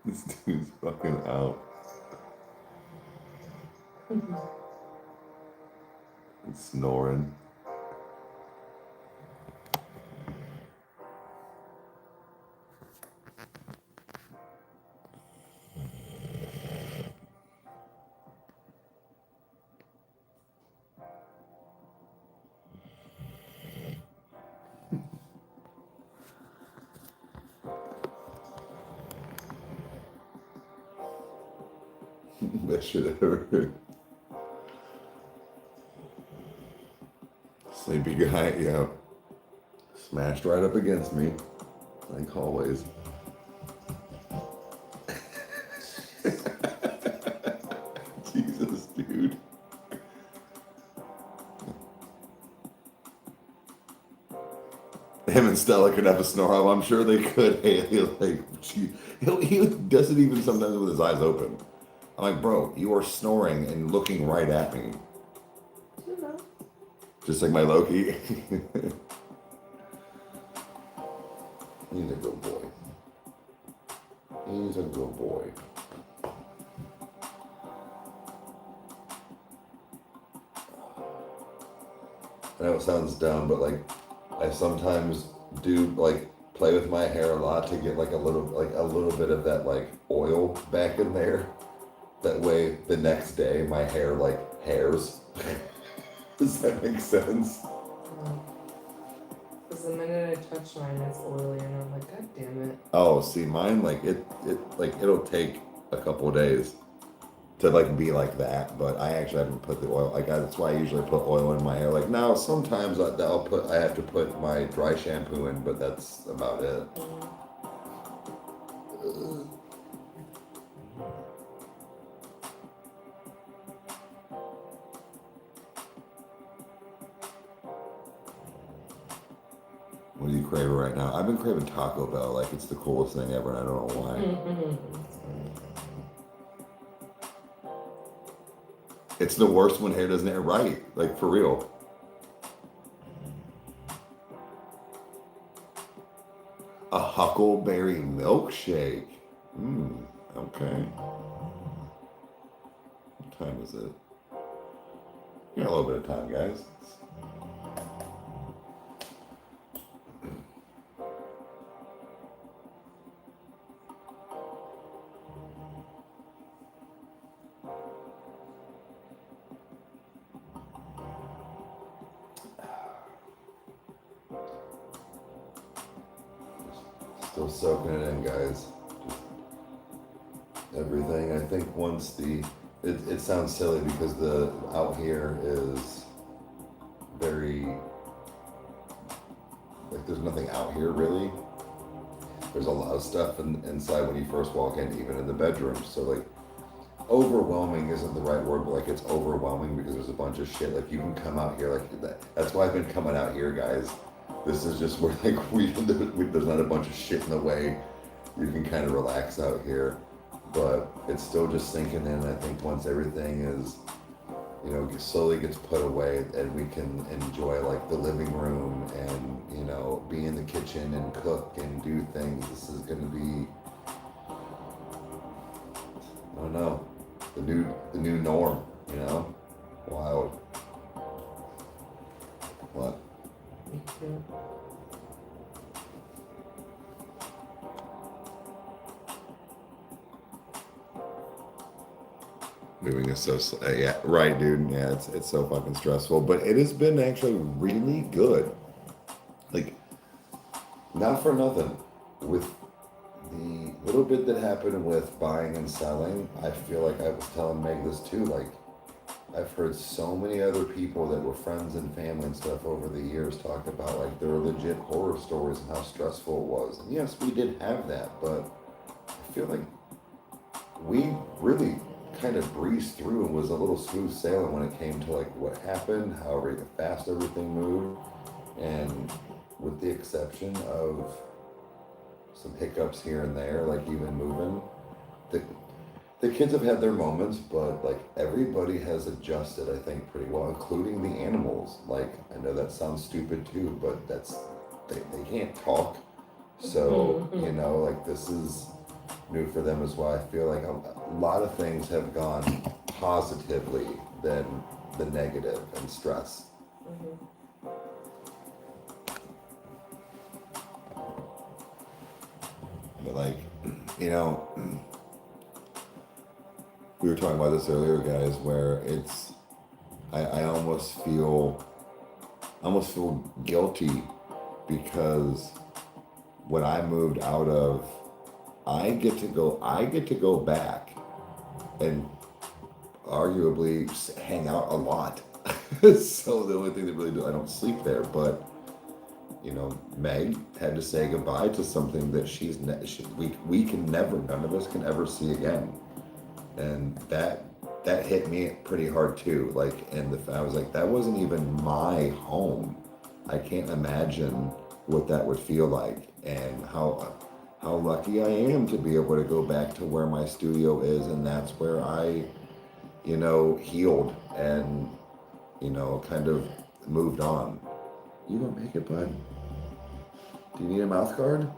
This dude's fucking out. And snoring. Best shit I've ever heard. Sleepy guy, yeah. Smashed right up against me. Like always. Jesus, dude. Him and Stella could have a snore off. I'm sure they could. Haley, like, he does it even sometimes with his eyes open. I'm like, bro, you are snoring and looking right at me. You know. Just like my Loki. He's a good boy. He's a good boy. I know it sounds dumb, but like I sometimes do like play with my hair a lot to get like a little bit of that like oil back in there. That way the next day my hair like hairs. Does that make sense? Because the minute I touch mine, it's oily, and I'm like, God damn it. Oh, see, mine like it like it'll take a couple of days to like be like that, but I actually haven't put the oil. Like that's why I usually put oil in my hair. Like now, sometimes I have to put my dry shampoo in, but that's about it. What are you craving right now? I've been craving Taco Bell. Like it's the coolest thing ever, and I don't know why. It's the worst when hair doesn't air right. Like for real. A huckleberry milkshake. Okay. What time is it? We got a little bit of time, guys. Still soaking it in, guys. Just everything. I think once it sounds silly because the out here is very like there's nothing out here really. There's a lot of stuff inside when you first walk in, even in the bedroom. So like overwhelming isn't the right word, but like it's overwhelming because there's a bunch of shit. Like you can come out here like that. That's why I've been coming out here, guys. This is just where like there's not a bunch of shit in the way. You can kind of relax out here, but it's still just sinking in. I think once everything is, slowly gets put away, and we can enjoy like the living room and be in the kitchen and cook and do things. This is gonna be, I don't know, the new norm. Wild. What? Moving is so yeah, right, dude. Yeah, it's so fucking stressful, but it has been actually really good. Like, not for nothing, with the little bit that happened with buying and selling, I feel like I was telling Meg this too. Like, I've heard so many other people that were friends and family and stuff over the years talk about like their legit horror stories and how stressful it was. And yes, we did have that, but I feel like we really kind of breezed through and was a little smooth sailing when it came to like what happened, how fast everything moved, and with the exception of some hiccups here and there, like even moving, the kids have had their moments, but like everybody has adjusted, I think, pretty well, including the animals. Like, I know that sounds stupid too, but they can't talk. So, like this is new for them as well. I feel like a lot of things have gone positively than the negative and stress. But like, we were talking about this earlier, guys, where it's, I almost feel guilty because when I moved out of, I get to go back and arguably hang out a lot. So the only thing that really I don't sleep there, but Meg had to say goodbye to something that we can never, none of us can ever see again. And that hit me pretty hard too. Like, and I was like, that wasn't even my home. I can't imagine what that would feel like, and how lucky I am to be able to go back to where my studio is, and that's where I, healed and, kind of moved on. You gonna make it, bud? Do you need a mouth guard?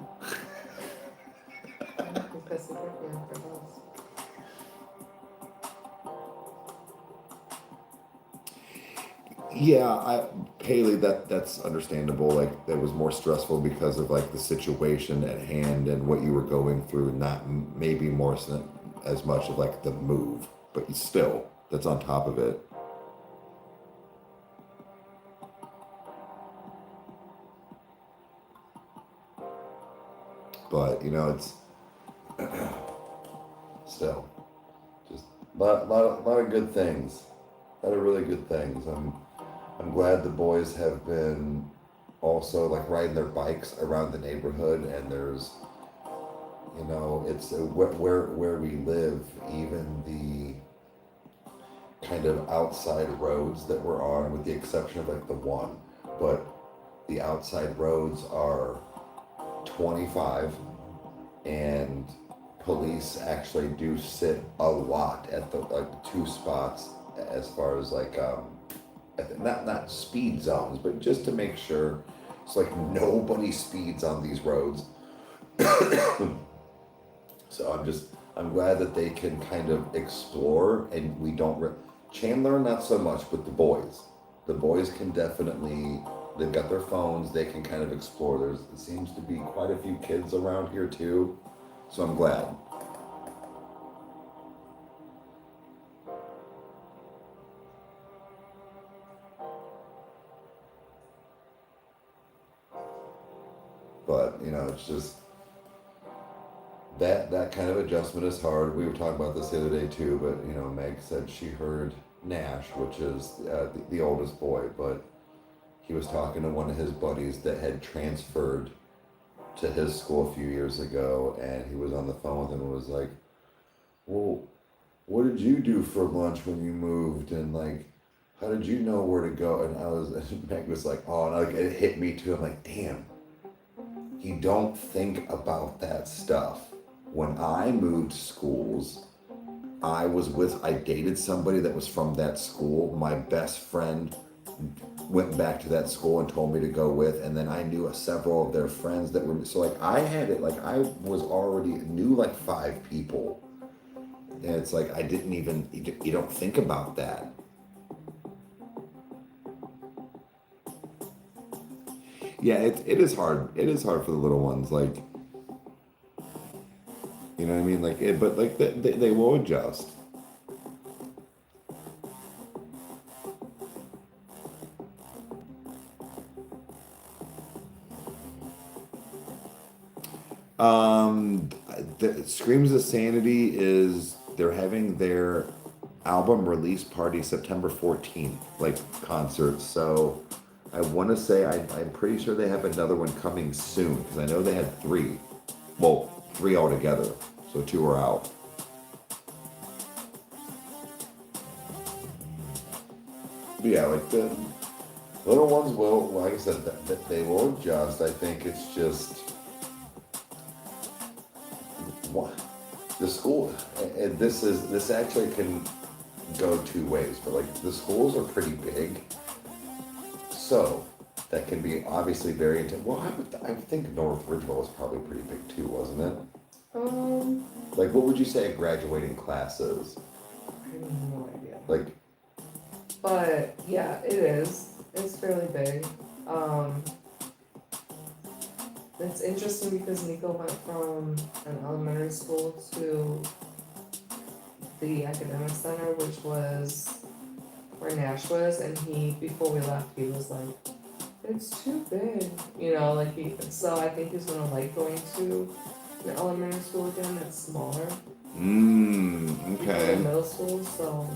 Yeah, Haley, that's understandable. Like that was more stressful because of like the situation at hand and what you were going through, not maybe more so, as much of like the move, but still, that's on top of it. But you know, it's still just lot of good things, a lot of really good things. I'm glad the boys have been also like riding their bikes around the neighborhood, and there's, you know, it's where we live, even the kind of outside roads that we're on, with the exception of like the one, but the outside roads are 25, and police actually do sit a lot at the like two spots, as far as like not speed zones, but just to make sure it's like nobody speeds on these roads. So I'm glad that they can kind of explore, and we don't Chandler not so much, but the boys can definitely, they've got their phones, they can kind of explore. There seems to be quite a few kids around here too, so I'm glad. But you know, it's just that kind of adjustment is hard. We were talking about this the other day too, but you know, Meg said she heard Nash, which is the oldest boy, but he was talking to one of his buddies that had transferred to his school a few years ago, and he was on the phone with him and was like, well, what did you do for lunch when you moved, and like, how did you know where to go? And Meg was like, oh, and like, it hit me too. I'm like, damn, you don't think about that stuff. When I moved schools, I dated somebody that was from that school. My best friend went back to that school and told me to go with, and then I knew several of their friends that were, so like I had it, like I was already knew like 5 people, and it's like I didn't even, you don't think about that. Yeah, it is hard. It is hard for the little ones, like, you know what I mean, like it, but like they will adjust. Um, the Screams of Sanity is, they're having their album release party September 14th, like concert. So I want to say I'm pretty sure they have another one coming soon, because I know they had 3. Well, 3 altogether. So 2 are out. But yeah, like the little ones will, like I said, that they will adjust. I think it's just what the school, and this actually can go 2 ways, but like the schools are pretty big, so that can be obviously very intense. Well, I would think North Ridgeville was probably pretty big too, wasn't it? Like, what would you say a graduating class is? I have no idea. Like, but yeah, it is. It's fairly big. It's interesting because Nico went from an elementary school to the academic center, which was where Nash was, and before we left, he was like, it's too big, you know, like so I think he's gonna like going to an elementary school again that's smaller. Okay. Middle school, so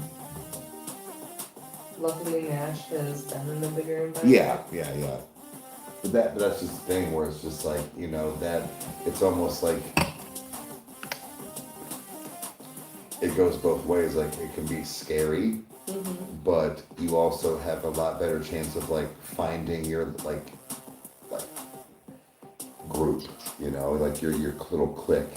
luckily Nash has been in the bigger environment. Yeah. But that's just the thing where it's just like, you know, that it's almost like it goes both ways. Like it can be scary, but you also have a lot better chance of like finding your like group, you know, like your little clique.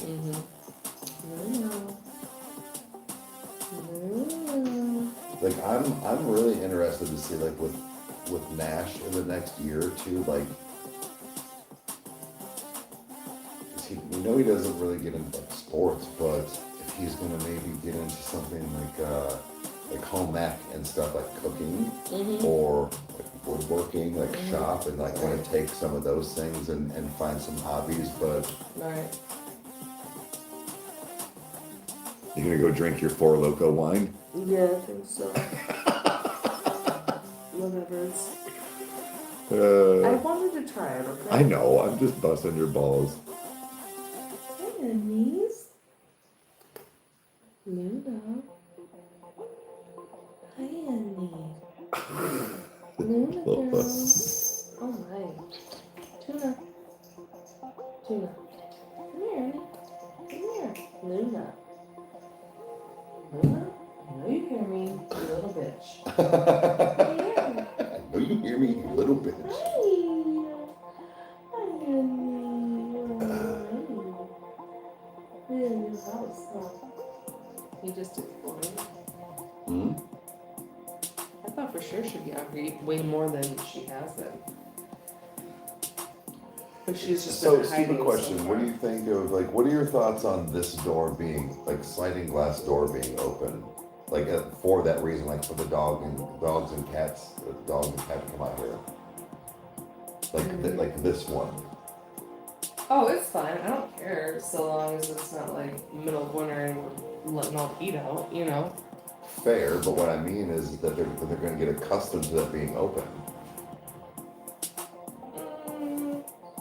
Like I'm really interested to see like with Nash in the next year or 2, like, we know he doesn't really get into like sports, but if he's gonna maybe get into something like like home ec and stuff like cooking Mm-hmm. or like woodworking, like Mhm. shop, and like want to take some of those things and find some hobbies. But Right. you're gonna go drink your Four Loko wine? Yeah, I think so. Whatever. I wanted to try it, okay? I know, I'm just busting your balls. Hi, Annies. Luna. Hi, Annie. Luna girl. Oh my. Tuna. Tuna. Come here, Annie. Come here. Luna. Luna? I know you hear me, you little bitch. Come here. I know you hear me, you little bitch. Hi. Hi, Annie. We're in a new house, huh? You just exploring. Hmm? I thought for sure she'd get way more than she has been. But she's just So, been hiding stupid question. so What do far. you think of, like, what are your thoughts on this door being, like, sliding glass door being open? Like, for that reason, like, for the dogs and cats, dogs and cats come out here. Like this one. Oh, it's fine. I don't care so long as it's not like middle of winter and we're letting all the heat out, you know? Fair, but what I mean is that they're going to get accustomed to that being open. I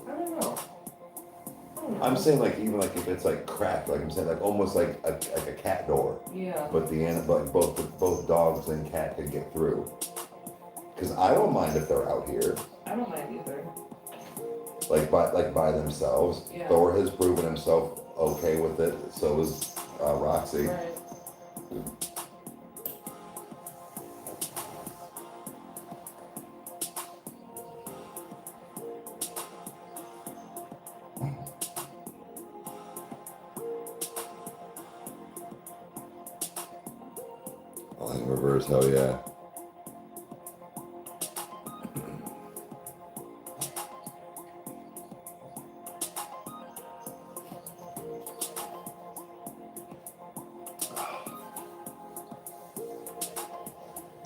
don't know. I'm saying, like, even like if it's like cracked, like I'm saying, like almost like a cat door. Yeah. But like both dogs and cat can get through. Because I don't mind if they're out here. I don't mind either. Like by themselves. Yeah. Thor has proven himself okay with it. So is Roxy. Right. Oh, in reverse, hell yeah.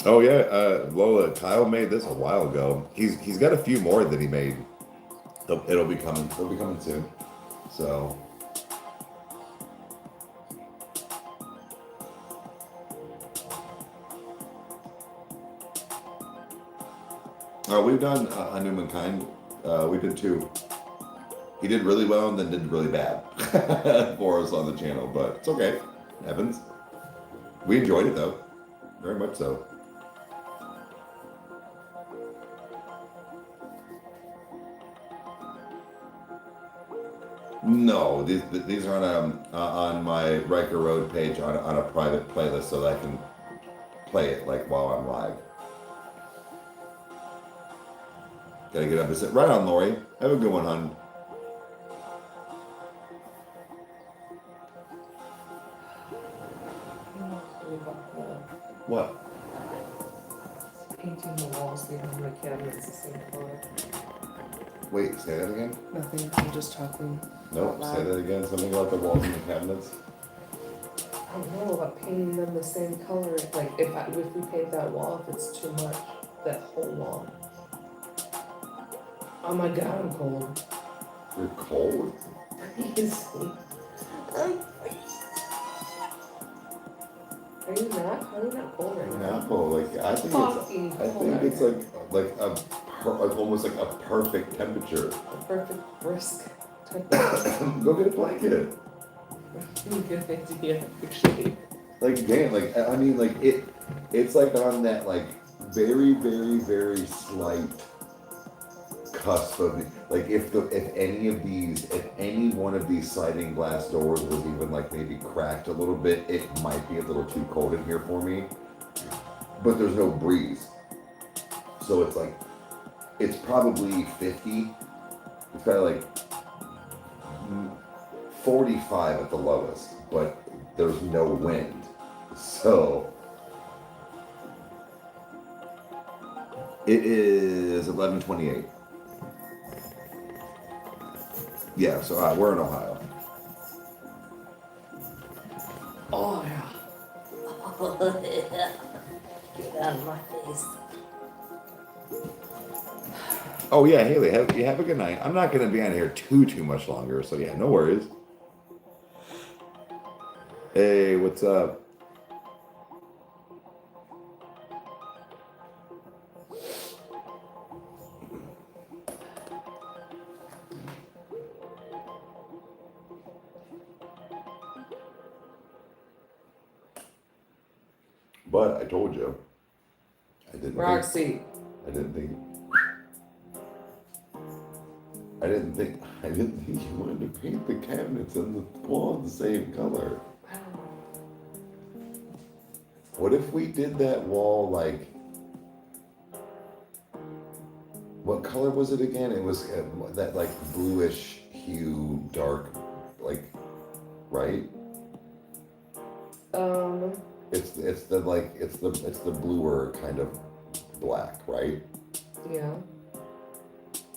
Oh yeah, Lola, Kyle made this a while ago. He's got a few more that he made. It'll be coming. It'll be coming soon. So. We've done a New Mankind. We did 2. He did really well and then did really bad for us on the channel, but it's okay. It happens. We enjoyed it though, very much so. No, these are on my Rykerroad page on a private playlist so that I can play it like while I'm live. Gotta get up and sit. Right on, Lori. Have a good one, hon. What? Painting the walls, leaving the cabinets the same color. Wait, say that again? Nothing, I'm just talking. Nope, say that again. Something about the walls and the cabinets. I don't know about painting them the same color. Like if we paint that wall, if it's too much, that whole wall. Oh my god, I'm cold. You're cold? Freezing. Are you not? How are you not cold right now? No, like I think it's like almost like a perfect temperature. A perfect brisk temperature. Go get a blanket. Good idea, actually. Like damn, like I mean, like it's like on that like very, very, very slight cusp of like if any one of these sliding glass doors was even like maybe cracked a little bit, it might be a little too cold in here for me. But there's no breeze, so it's like it's probably 50. It's probably like 45 at the lowest, but there's no wind, so it is 11:28. Yeah, so we're in Ohio. Oh yeah. Get out of my face. Oh yeah, Haley, have a good night. I'm not gonna be on here too much longer, so yeah, no worries. Hey, what's up? But I told you, I didn't Roxy. I didn't think you wanted to paint the cabinets and the wall the same color. What if we did that wall like, what color was it again? It was that like bluish hue, dark, like, right? It's the bluer kind of black, right? Yeah.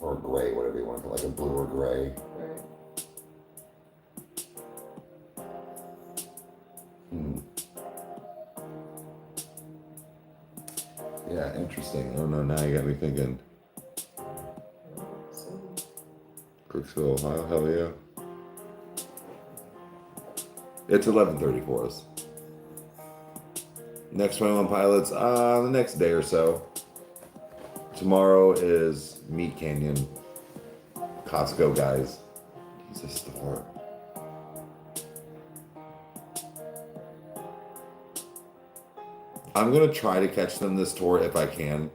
Or gray, whatever you want to call it, like a blue or gray. Right. Yeah, interesting. Oh no, now you got me thinking. Crooksville, Ohio, hell yeah. It's 11:30 for us. Next 21 Pilots, the next day or so. Tomorrow is Meat Canyon. Costco guys. He's a store. I'm gonna try to catch them this tour if I can.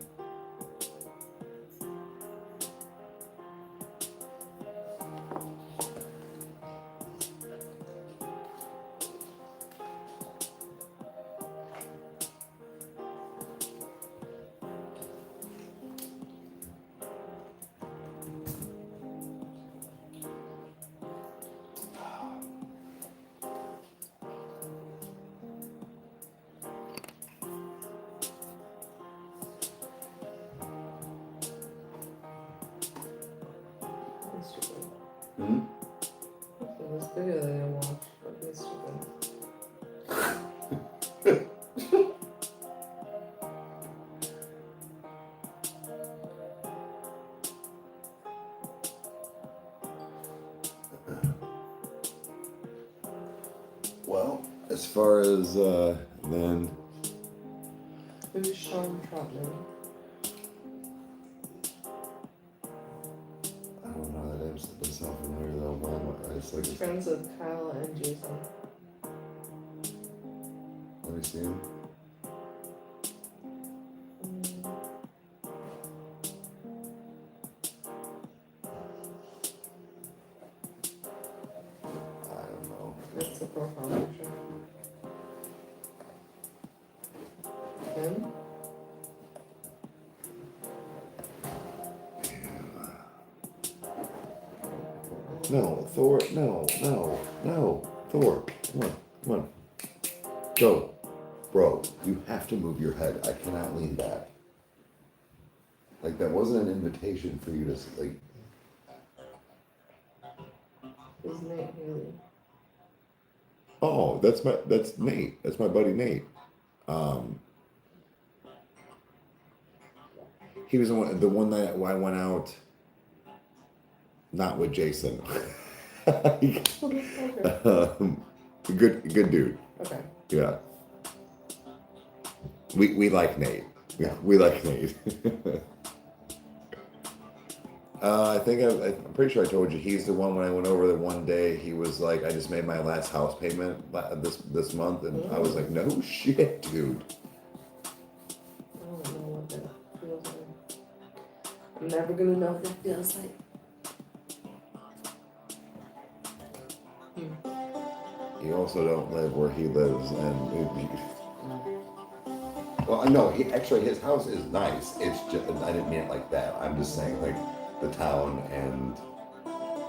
This video that I watched yesterday. Well, as far as then. Who's Sean Troutman? I don't know that name's sound familiar though. It's like Friends with Kyle and Jason. Let me see him. I don't know. That's the profile picture. Him? No, Thor, no, Thor, come on, go, bro, you have to move your head, I cannot lean back, like, that wasn't an invitation for you to, like, Who's Nate Haley? oh, that's Nate, that's my buddy Nate, he was the one that I went out, not with Jason. Okay. Good dude. Okay. Yeah. We like Nate. Yeah, we like Nate. I'm pretty sure I told you he's the one when I went over there one day. He was like, I just made my last house payment this month, and I was like, no shit, dude. I don't know what that feels like. I'm never gonna know what that feels like. You also don't live where he lives, and well, no, his house is nice. It's just, I didn't mean it like that. I'm just saying, like, the town and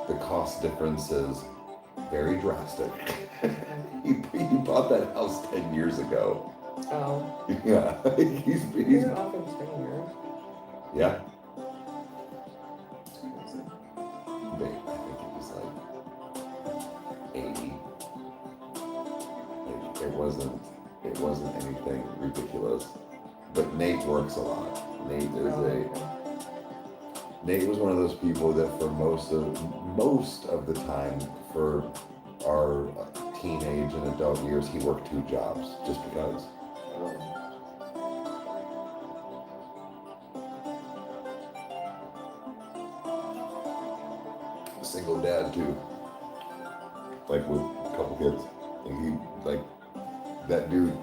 the cost difference is very drastic. he bought that house 10 years ago. Oh. Yeah, he's You're off in 10 years. Yeah. I think it was like 80. Like, it wasn't anything ridiculous, but Nate works a lot. Nate was one of those people that for most of the time for our teenage and adult years, he worked 2 jobs just because. Single dad too, like with a couple kids, and he like that dude.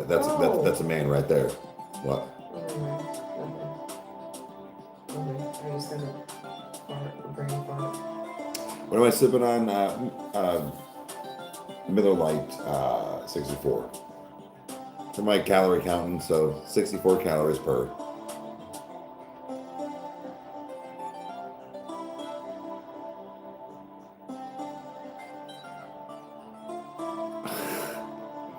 That's a man right there. What? I just had a brain fart. What am I sipping on? Miller Lite 64. For my calorie counting, so 64 calories per.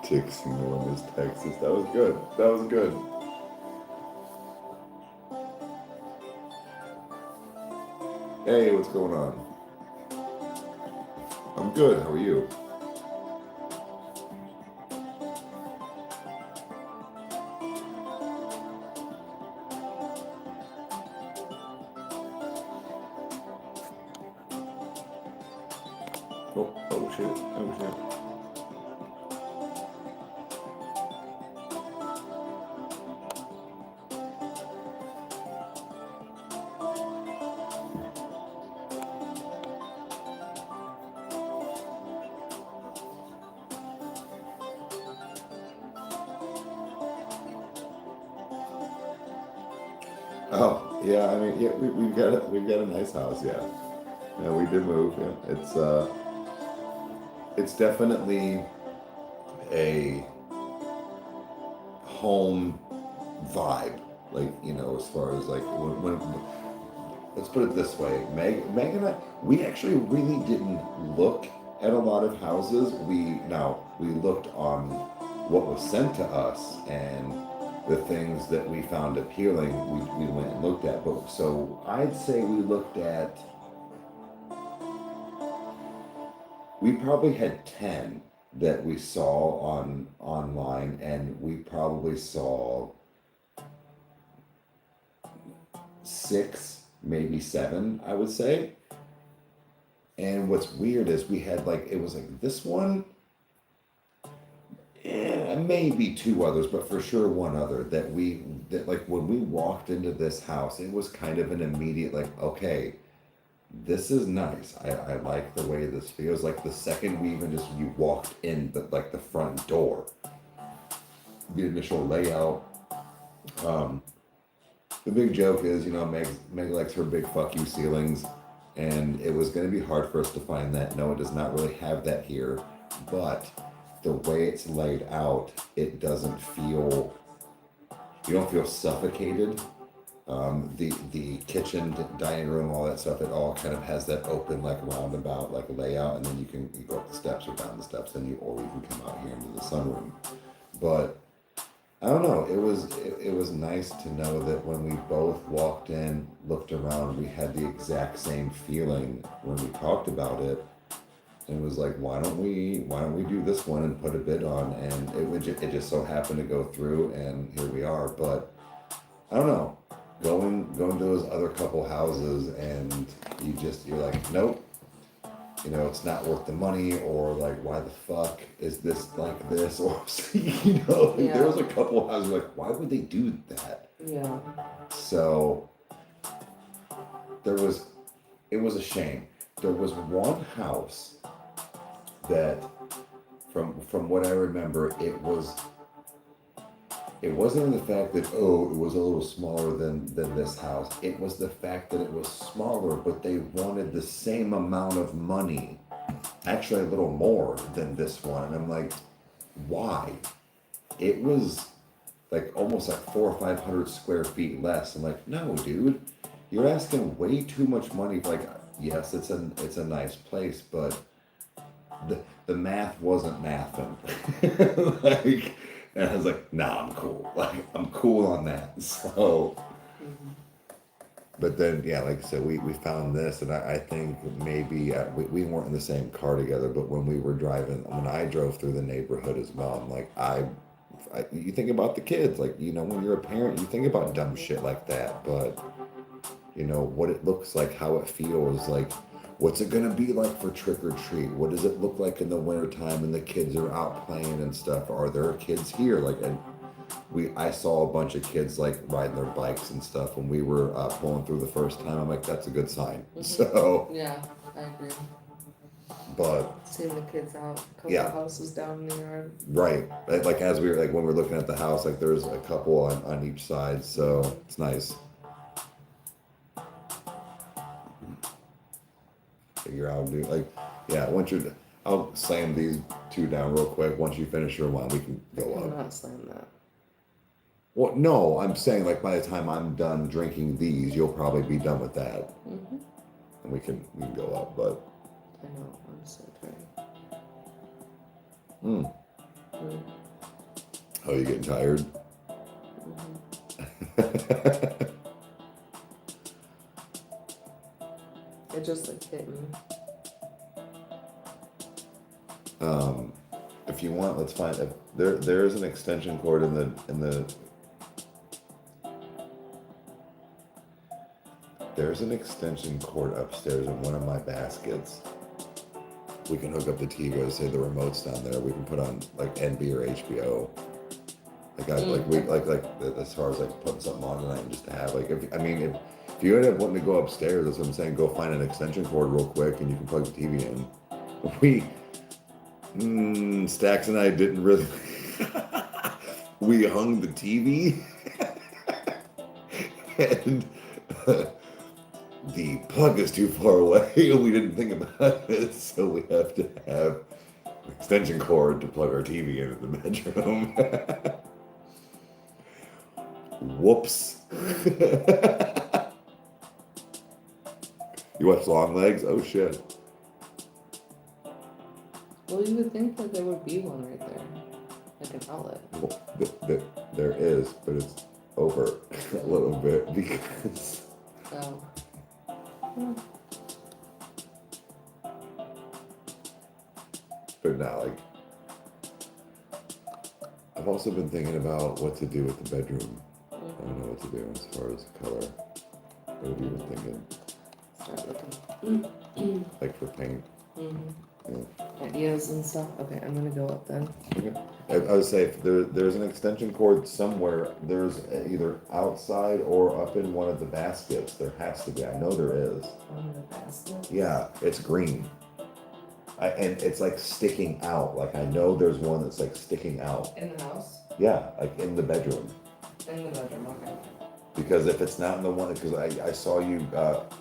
Dixie Norman, Texas. That was good. That was good. Hey, what's going on? I'm good. How are you? Oh shit. Oh shit. Oh yeah, I mean, yeah, we've got a nice house, yeah. Yeah, we did move. Yeah, it's definitely a home vibe, like, you know, as far as like when let's put it this way, Meg and I, we actually really didn't look at a lot of houses. We looked on what was sent to us, and the things that we found appealing, we went and looked at. But so I'd say we probably had 10 that we saw online, and we probably saw 6, maybe 7, I would say. And what's weird is we had it was like this one, maybe 2 others, but for sure 1 other that like when we walked into this house, it was kind of an immediate like, okay, this is nice. I like the way this feels. Like the second you walked in the front door, the initial layout. The big joke is, you know, Meg likes her big fuck you ceilings, and it was going to be hard for us to find that. No, it does not really have that here, but the way it's laid out, it doesn't feel, you don't feel suffocated. The kitchen, dining room, all that stuff, it all kind of has that open roundabout layout, and then you go up the steps or down the steps, or you can come out here into the sunroom. But I don't know, it was nice to know that when we both walked in, looked around, we had the exact same feeling when we talked about it. And it was like, why don't we do this one and put a bid on? And it just so happened to go through, and here we are. But I don't know, going to those other couple houses, and you're like, nope, you know, it's not worth the money, or like, why the fuck is this like this, or you know, there was a couple houses like, why would they do that? Yeah. So it was a shame. There was one house that, from what I remember, it wasn't the fact that, it was a little smaller than this house. It was the fact that it was smaller, but they wanted the same amount of money, actually a little more than this one. And I'm like, why? It was like almost like 400 or 500 square feet less. I'm like, no, dude, you're asking way too much money. Like, yes, it's a nice place, but the math wasn't mathing. And I was like, nah, I'm cool. Like, I'm cool on that. So, But then, yeah, like I said, we found this, and I think maybe we weren't in the same car together, but when we were driving, when I drove through the neighborhood as well, I'm like, you think about the kids, like, you know, when you're a parent, you think about dumb shit like that, but, you know, what it looks like, how it feels, like, what's it gonna be like for trick or treat? What does it look like in the wintertime and the kids are out playing and stuff? Are there kids here? Like, and I saw a bunch of kids like riding their bikes and stuff when we were pulling through the first time. I'm like, that's a good sign. Mhm. So Yeah, I agree. but Seeing the kids out, a couple yeah, of houses down in the yard. right. Like as we were like when we were looking at the house, like there's a couple on each side, so it's nice. Figure out, dude. Like, yeah. I'll slam these two down real quick. Once you finish your one, we can go I'm up. not saying that. Well, no, I'm saying like by the time I'm done drinking these, you'll probably be done with that, Mm-hmm. and we can go up. But I know, I'm so tired. mm. Mm. Oh, you getting tired? Mm-hmm. It just like hit me. If you want, let's find if there is an extension cord in the there's an extension cord upstairs in one of my baskets. We can hook up the TV. Say the remote's down there. We can put on like NB or HBO. Like as far as like putting something on tonight and just to have like if you end up wanting to go upstairs, that's what I'm saying. Go find an extension cord real quick and you can plug the TV in. Stax and I didn't really. We hung the TV and the plug is too far away. We didn't think about it, so we have to have an extension cord to plug our TV in the bedroom. Whoops. You watch Long Legs? Oh shit. Well, you would think that there would be one right there, like an outlet. Well, there is, but it's over a little bit because. Oh. Hmm. But now, like, I've also been thinking about what to do with the bedroom. I don't know what to do as far as color. What have you been thinking? Start looking. Like for paint? Mm-hmm. Yeah. Ideas and stuff. Okay, I'm gonna go up then. Okay. I would say if there's an extension cord somewhere. There's either outside or up in one of the baskets. There has to be. I know there is. One of the baskets. Yeah, it's green. And it's like sticking out. Like I know there's one that's like sticking out. In the house. Yeah, like in the bedroom. In the bedroom. Okay. Because if it's not in the one, because I saw you,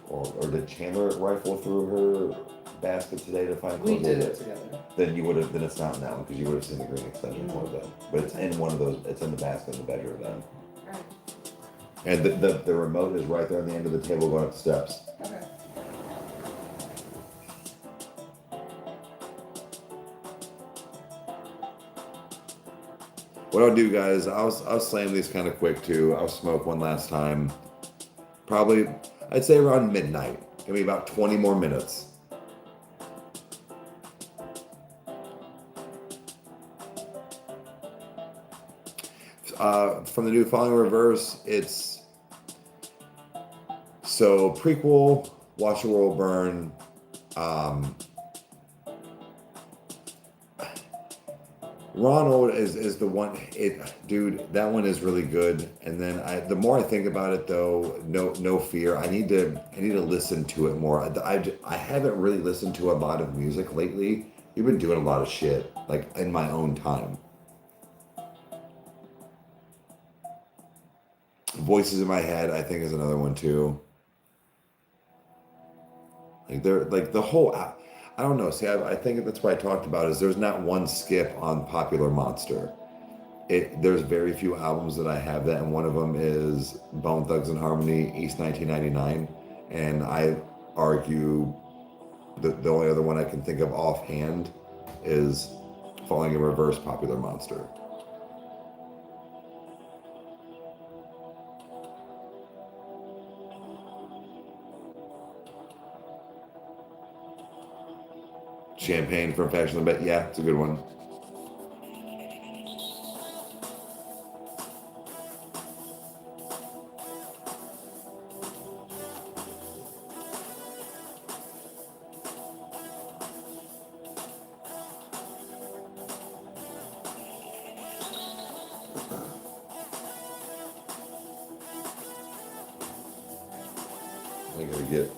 or did Chandler rifle through her basket today to find We clothes? did it together. Then it's not in that one because you would have seen the green extension cord then. But it's in one of those. It's in the basket in the bedroom then. Alright. And the remote is right there on the end of the table going up the steps. Okay. What I'll do, guys, I'll slam these kind of quick too. I'll smoke one last time. Probably, I'd say around midnight. Give me about 20 more minutes. From the new Falling Reverse, it's so prequel, Watch the World Burn. Ronald is the one. Dude, that one is really good. And then the more I think about it, though, no fear. I need to listen to it more. I haven't really listened to a lot of music lately. You've been doing a lot of shit, like in my own time. Voices in My Head, I think, is another one too. Like they're like the whole. I don't know. See, I think that's what I talked about. Is there's not one skip on Popular Monster. There's very few albums that I have that, and one of them is Bone Thugs and Harmony, East 1999, and I argue that the only other one I can think of offhand is Falling in Reverse, Popular Monster. Champagne from Fashion Bet. Yeah, it's a good one.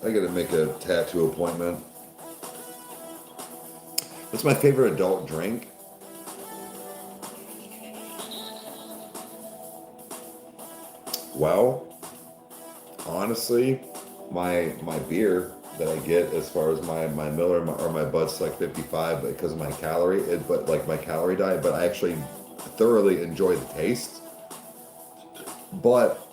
I gotta make a tattoo appointment. What's my favorite adult drink? Well, honestly, my beer that I get as far as my Miller or my Bud Select 55 because of my my calorie diet, but I actually thoroughly enjoy the taste. But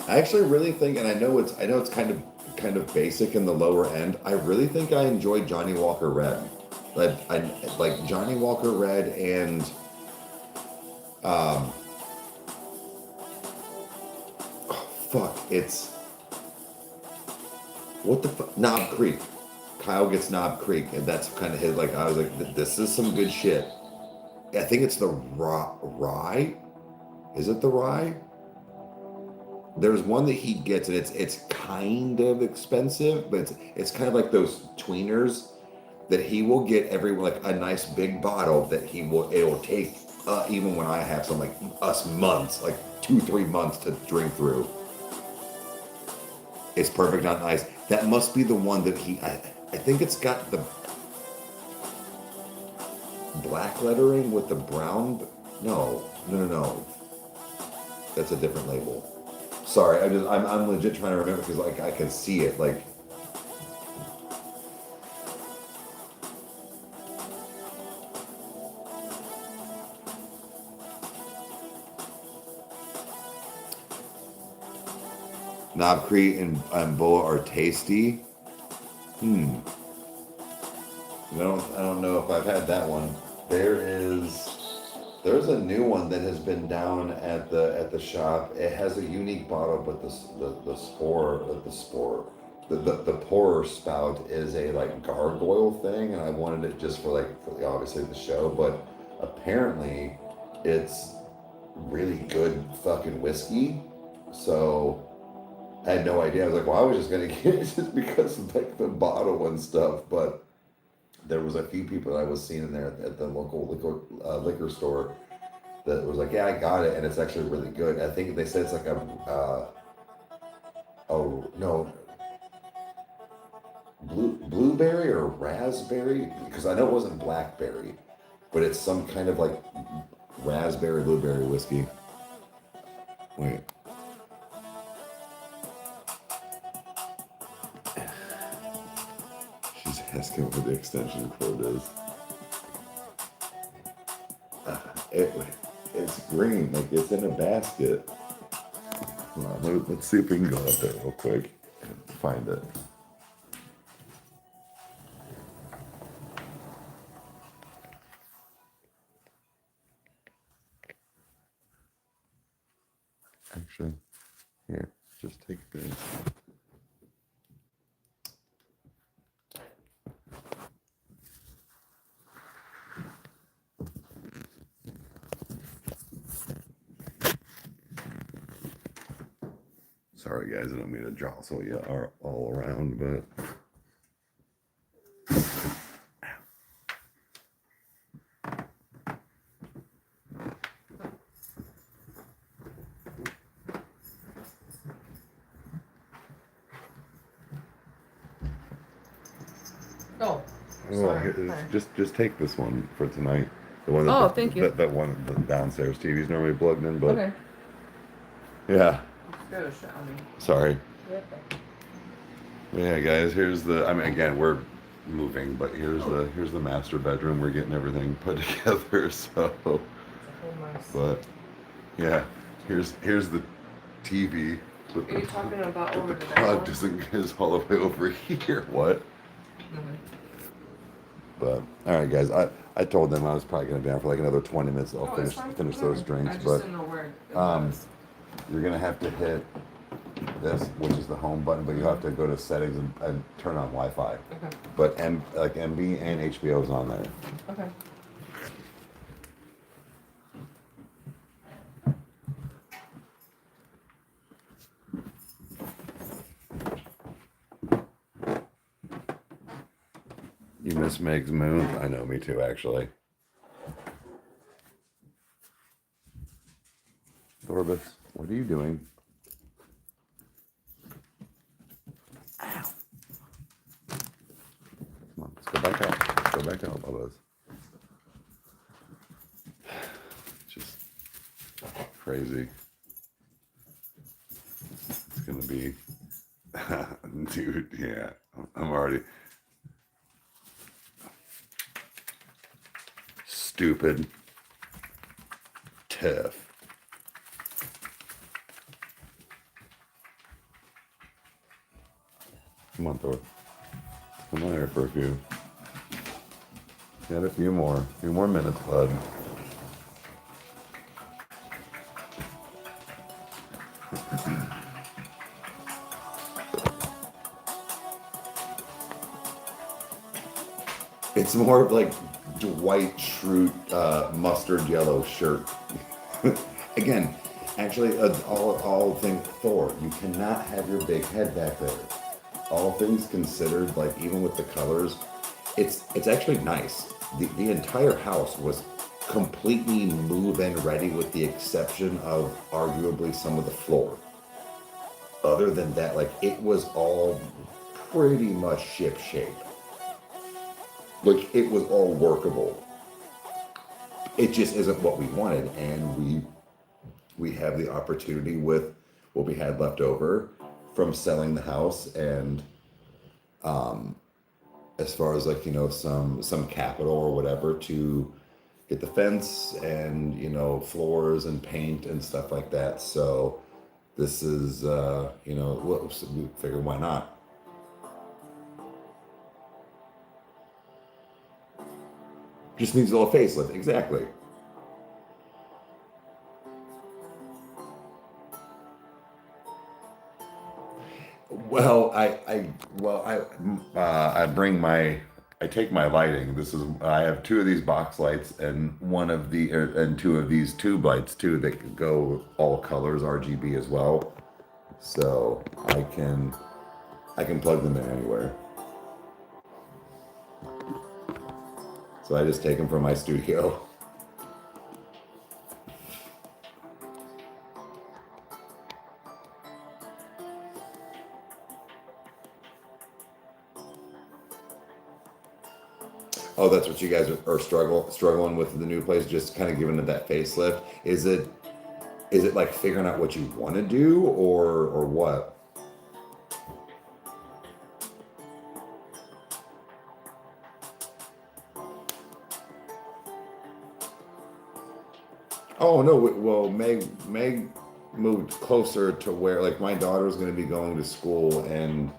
I actually really think, and I know it's kind of basic in the lower end. I really think I enjoy Johnny Walker Red. I like Johnny Walker Red and oh, fuck, it's what the fuck? Knob Creek. Kyle gets Knob Creek, and that's kind of his. Like I was like, this is some good shit. I think it's the rye. Is it the rye? There's one that he gets, and it's kind of expensive, but it's kind of like those tweeners that he will get like a nice big bottle that it'll take even when I have some like us months, like 2-3 months to drink through. It's perfect on ice. That must be the one that I think it's got the black lettering with the brown. No. That's a different label. Sorry, I'm legit trying to remember because like I can see it like. Knob Creek and Bull are tasty. I don't know if I've had that one. There's a new one that has been down at the shop. It has a unique bottle, but the pourer spout is a like gargoyle thing, and I wanted it just for obviously the show, but apparently it's really good fucking whiskey. So I had no idea. I was like, well, I was just gonna get it just because of like the bottle and stuff, but there was a few people that I was seeing in there at the local liquor store that was like, yeah, I got it, and it's actually really good. I think they said it's like blueberry or raspberry, because I know it wasn't blackberry, but it's some kind of like raspberry blueberry whiskey. Wait. She's asking what the extension cord is. It's green, like it's in a basket. Hold on, let's see if we can go up there real quick and find it. Actually, here, just take this. Sorry guys, I don't mean to jostle you all around, but just take this one for tonight. The one that thank you. That one the downstairs TV's normally plugged in, but Okay. Yeah. Sorry. Yeah. Yeah, guys. Here's again, we're moving, but here's the master bedroom. We're getting everything put together. So, but yeah, here's the TV. Are you talking about over the plug is all the way over here. What? Mm-hmm. But all right, guys. I told them I was probably gonna be down for like another 20 minutes. I'll finish those drinks. I just but didn't know where it you're gonna have to hit this, which is the home button, but you have to go to settings and turn on Wi-Fi. Okay. But like MB and HBO is on there. Okay. You miss Meg's moon? I know, me too, actually. Orbis, what are you doing? Ow. Come on, let's go back out. Let's go back out, Bubba's. Just crazy. It's gonna be, dude, yeah, I'm already. Stupid. Tough. Come on, Thor. Come on here for a few. Got a few more minutes, bud. It's more of like Dwight Schrute mustard yellow shirt. Again, actually, all things Thor, you cannot have your big head back there. All things considered, like even with the colors, it's actually nice. The entire house was completely move-in ready with the exception of arguably some of the floor. Other than that, like it was all pretty much ship shape. Like it was all workable. It just isn't what we wanted, and we have the opportunity with what we had left over from selling the house, and as far as like some capital or whatever to get the fence and floors and paint and stuff like that. So this is we figured why not. Just needs a little facelift, exactly. Well, I take my lighting. I have two of these box lights and and two of these tube lights too that can go all colors RGB as well. So I can plug them in anywhere. So I just take them from my studio. Oh, that's what you guys are struggling with the new place, just kind of giving it that facelift. Is it like figuring out what you want to do or what? Oh no, well Meg moved closer to where like my daughter's going to be going to school, and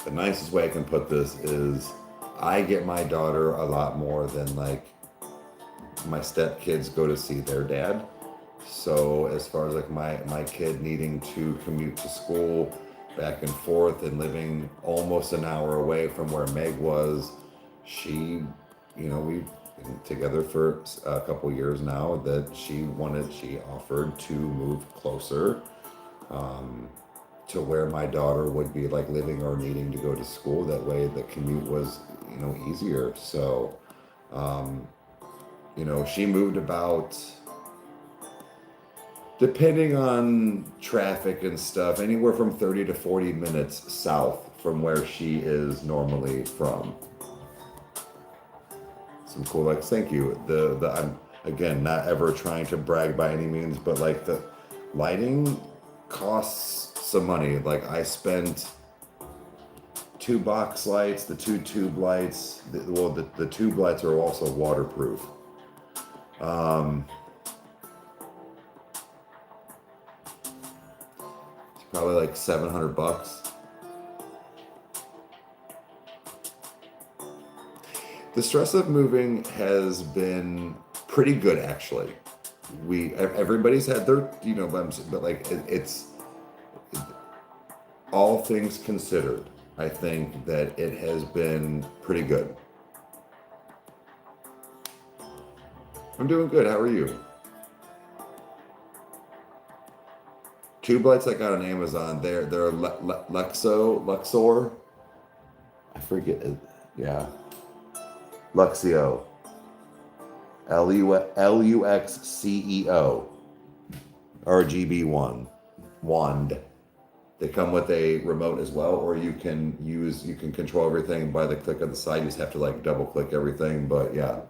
the nicest way I can put this is I get my daughter a lot more than like my stepkids go to see their dad. So as far as like my kid needing to commute to school back and forth and living almost an hour away from where Meg was, we've been together for a couple years now, that she offered to move closer to where my daughter would be like living or needing to go to school. That way the commute was easier. So she moved about, depending on traffic and stuff, anywhere from 30 to 40 minutes south from where she is normally from. Some cool likes, thank you. I'm again not ever trying to brag by any means, but like the lighting costs some money. Like I spent 2 box lights, the 2 tube lights. The tube lights are also waterproof. It's probably like $700. The stress of moving has been pretty good, actually. everybody's had their, but like it's all things considered, I think that it has been pretty good. I'm doing good. How are you? Tube lights I got on Amazon. They're Luxor. I forget. Yeah, Luxio. Luxceo. RGB wand. They come with a remote as well, or you can control everything by the click of the side. You just have to like double click everything, but yeah.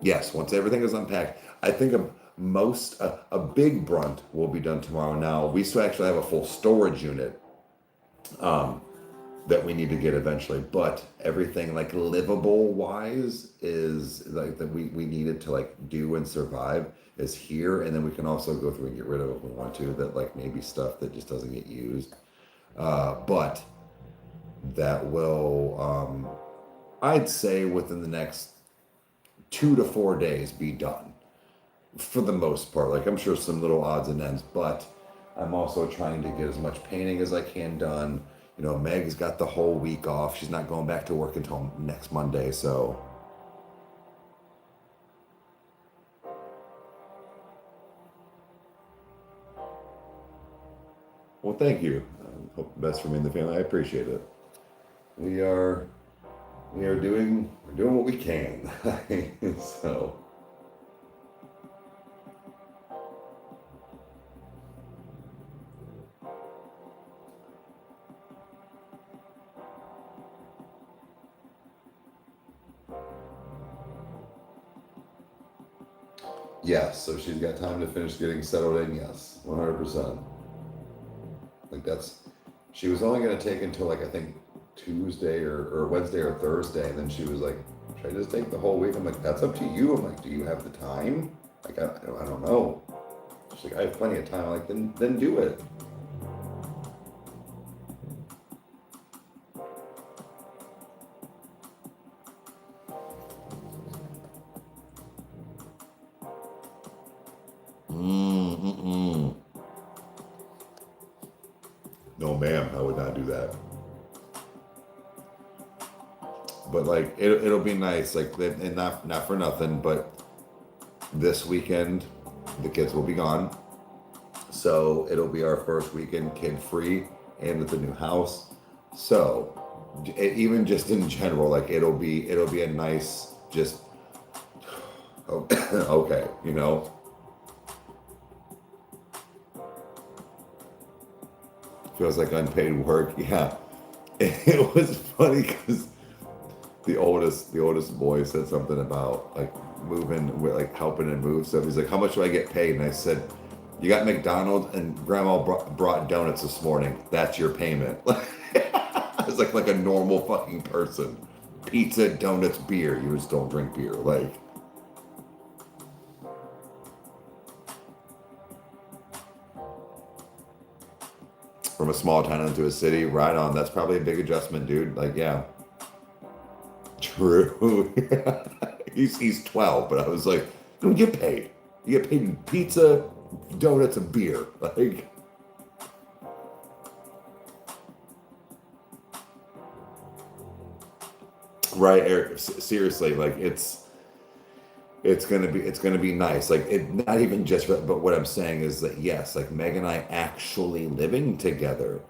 Yes, once everything is unpacked, I think a big brunt will be done tomorrow. Now, we still actually have a full storage unit that we need to get eventually, but everything like livable wise is like that we needed to like do and survive is here, and then we can also go through and get rid of if we want to, that like maybe stuff that just doesn't get used. But that will, I'd say within the next 2 to 4 days be done for the most part. Like I'm sure some little odds and ends, but I'm also trying to get as much painting as I can done. Meg's got the whole week off. She's not going back to work until next Monday, so. Well, thank you. Hope the best for me and the family. I appreciate it. We're doing what we can. So. Yes, so she's got time to finish getting settled in. Yes, 100%. Like she was only going to take until like I think Tuesday or Wednesday or Thursday, and then she was like, should I just take the whole week? I'm like, that's up to you. I'm like, do you have the time? Like I don't know. She's like, I have plenty of time. I'm like, then do it. No, ma'am, I would not do that. But like it'll be nice, like, and not for nothing, but this weekend the kids will be gone, so it'll be our first weekend kid free and with the new house. So even just in general, like it'll be a nice just okay, feels like unpaid work. Yeah, it was funny because the oldest boy said something about like moving, like helping and move stuff. He's like, how much do I get paid? And I said, you got McDonald's and grandma brought donuts this morning. That's your payment. I was like a normal fucking person. Pizza, donuts, beer. You just don't drink beer. Like, from a small town into a city, right on. That's probably a big adjustment, dude. Like, yeah. True. he's 12, but I was like, you get paid. You get paid in pizza, donuts, and beer. Like, right, Eric? Seriously, like it's gonna be nice. Like not even just, but what I'm saying is that yes, like Meg and I actually living together.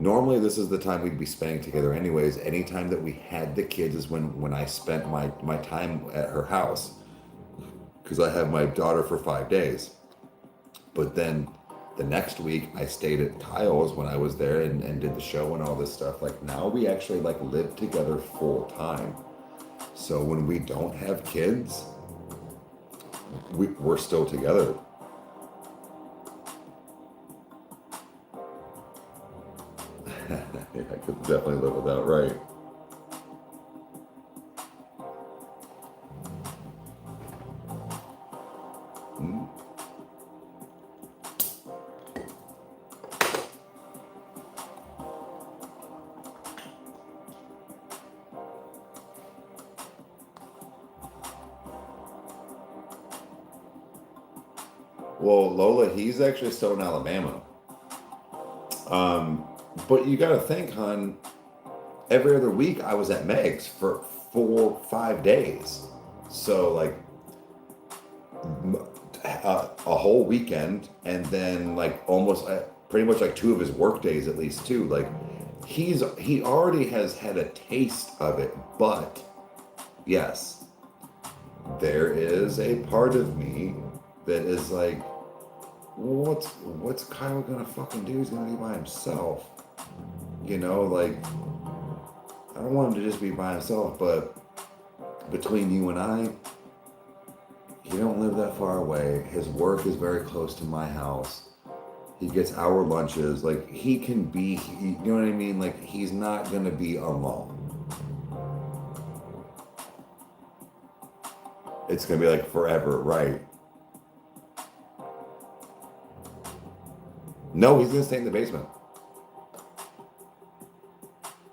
Normally this is the time we'd be spending together anyways. Anytime that we had the kids is when I spent my time at her house, because I have my daughter for 5 days. But then the next week I stayed at Kyle's when I was there and did the show and all this stuff. Like now we actually like live together full time. So when we don't have kids, we're still together. Yeah, I could definitely live with that, right? Well, Lola, he's actually still in Alabama. But you got to think, hon, every other week I was at Meg's for 4, 5 days. So, like, a whole weekend, and then, like, almost pretty much like 2 of his work days at least, too. Like, he already has had a taste of it, but yes, there is a part of me that is like, what's Kyle gonna fucking do? He's gonna be by himself. You know, like, I don't want him to just be by himself, but between you and I, he don't live that far away. His work is very close to my house. He gets our lunches. Like, he can be, you know what I mean? Like, he's not gonna be alone. It's gonna be like forever, right? No, he's gonna stay in the basement.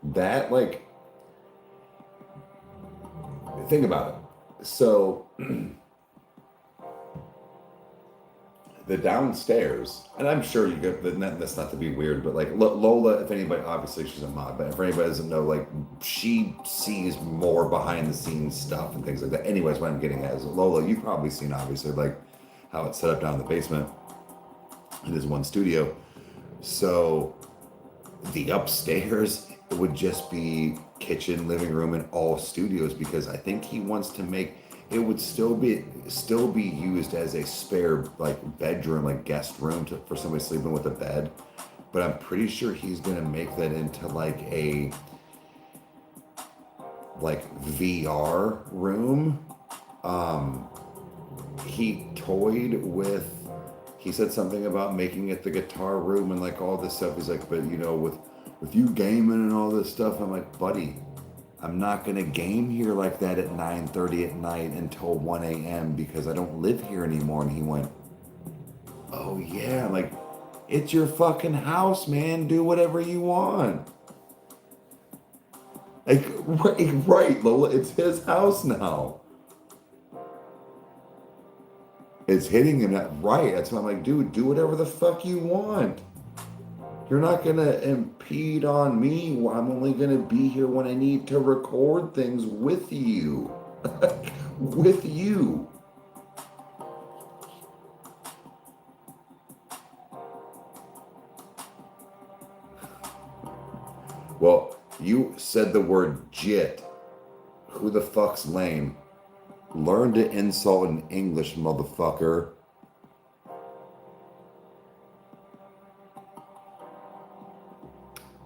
That, like, think about it. So, the downstairs, and I'm sure you get that's not to be weird, but like Lola, if anybody, obviously she's a mod, but if anybody doesn't know, like, she sees more behind the scenes stuff and things like that. Anyways, what I'm getting at is, Lola, you've probably seen, obviously, like, how it's set up down in the basement. It is one studio. So the upstairs would just be kitchen, living room, and all studios, because I think he wants to make it would still be used as a spare, like, bedroom, like guest room for somebody sleeping with a bed. But I'm pretty sure he's gonna make that into like a VR room. He toyed with. He said something about making it the guitar room and like all this stuff. He's like, but you know, with you gaming and all this stuff, I'm like, buddy, I'm not gonna game here like that at 9:30 at night until 1 a.m. because I don't live here anymore. And he went, oh yeah, I'm like, it's your fucking house, man. Do whatever you want. Like, right, Lola, it's his house now. It's hitting him that right. That's why I'm like, dude, do whatever the fuck you want. You're not gonna impede on me. I'm only gonna be here when I need to record things with you. With you. Well, you said the word jit. Who the fuck's lame? Learn to insult in English, motherfucker.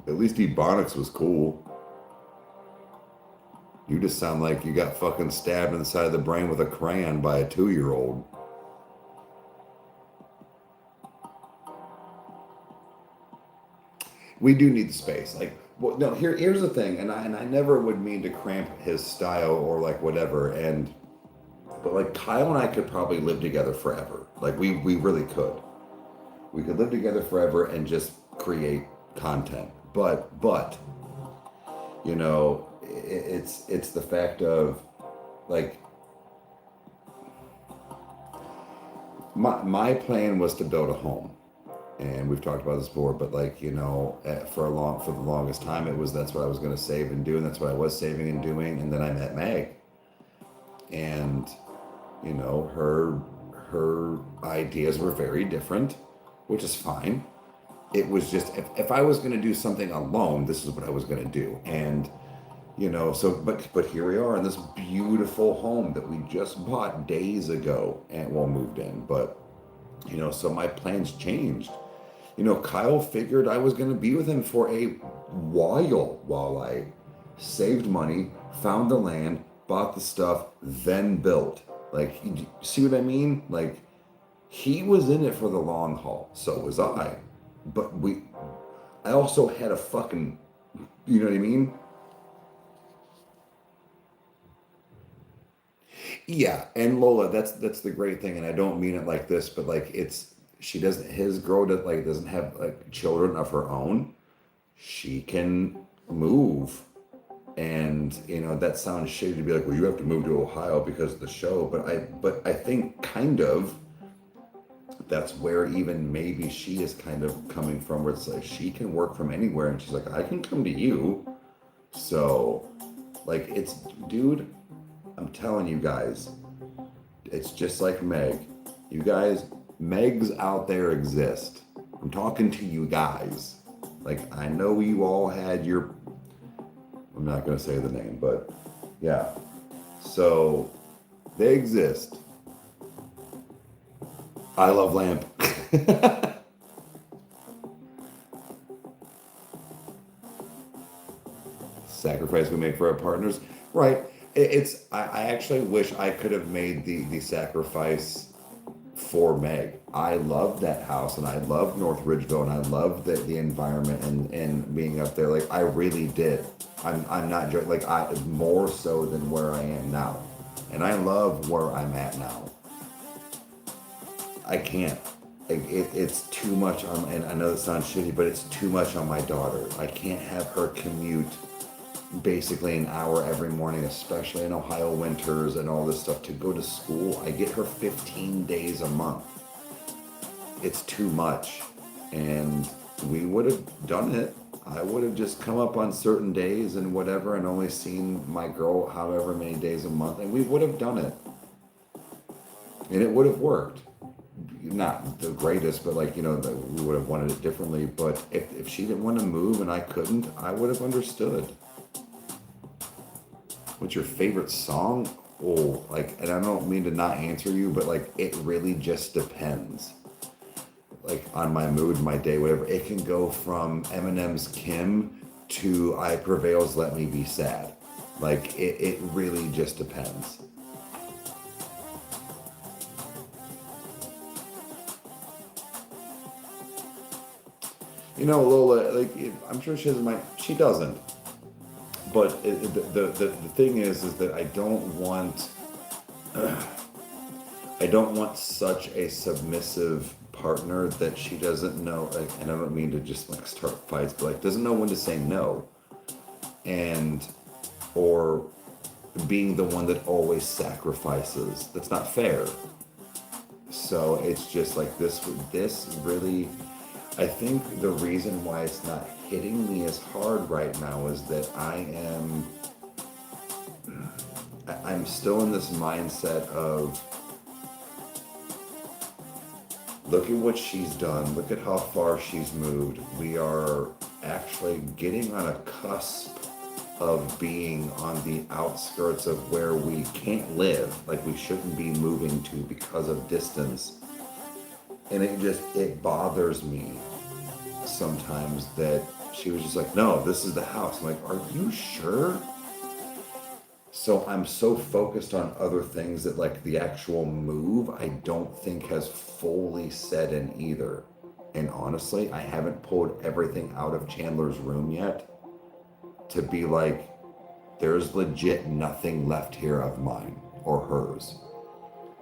At least Ebonics was cool. You just sound like you got fucking stabbed in the side of the brain with a crayon by a 2-year-old. We do need the space. Like, well, no, here's the thing, and I never would mean to cramp his style or like whatever, but like, Kyle and I could probably live together forever. Like, we really could. We could live together forever and just create content. But you know, it's the fact of, like, my plan was to build a home, and we've talked about this before. But like, you know, for the longest time, that's what I was going to save and do, and that's what I was saving and doing. And then I met Meg, and you know, her ideas were very different, which is fine. It was just, if I was going to do something alone, this is what I was going to do. And, you know, so, but here we are in this beautiful home that we just bought days ago and, well, moved in. But, you know, so my plans changed. You know, Kyle figured I was going to be with him for a while I saved money, found the land, bought the stuff, then built. Like, see what I mean? Like, he was in it for the long haul. So was I. But I also had a fucking, you know what I mean? Yeah, and Lola, that's the great thing, and I don't mean it like this, but like, his girl doesn't have like children of her own. She can move, and you know, that sounds shitty to be like, well, you have to move to Ohio because of the show, but I think kind of, that's where even maybe she is kind of coming from, where it's like she can work from anywhere, and she's like, I can come to you. So, like, it's, dude, I'm telling you guys, it's just like Meg. You guys, Megs out there exist. I'm talking to you guys. Like, I know you all had your, I'm not going to say the name, but yeah. So, they exist. I love lamp. Sacrifice we make for our partners. Right. I actually wish I could have made the sacrifice for Meg. I loved that house, and I loved North Ridgeville, and I loved the environment and being up there. Like, I really did. I'm not joking. Like, I more so than where I am now. And I love where I'm at now. I can't. It's too much on, and I know that sounds shitty, but it's too much on my daughter. I can't have her commute basically an hour every morning, especially in Ohio winters and all this stuff, to go to school. I get her 15 days a month. It's too much. And we would have done it. I would have just come up on certain days and whatever, and only seen my girl however many days a month, and we would have done it. And it would have worked. Not the greatest, but like, you know, we would have wanted it differently. But if she didn't want to move and I couldn't, I would have understood. What's your favorite song? Oh, like, and I don't mean to not answer you, but like, it really just depends. Like, on my mood, my day, whatever. It can go from Eminem's Kim to I Prevail's Let Me Be Sad. Like, it really just depends. You know, Lola, like, I'm sure she doesn't mind. She doesn't. But the thing is that I don't want such a submissive partner that she doesn't know. Like, and I don't mean to just like start fights, but like doesn't know when to say no, and or being the one that always sacrifices. That's not fair. So it's just like this really. I think the reason why it's not hitting me as hard right now is that I'm still in this mindset of, look at what she's done, look at how far she's moved. We are actually getting on a cusp of being on the outskirts of where we can't live, like we shouldn't be moving to because of distance. And it bothers me sometimes that she was just like, no, this is the house. I'm like, are you sure? So I'm so focused on other things that like the actual move, I don't think has fully set in either. And honestly, I haven't pulled everything out of Chandler's room yet to be like, there's legit nothing left here of mine or hers.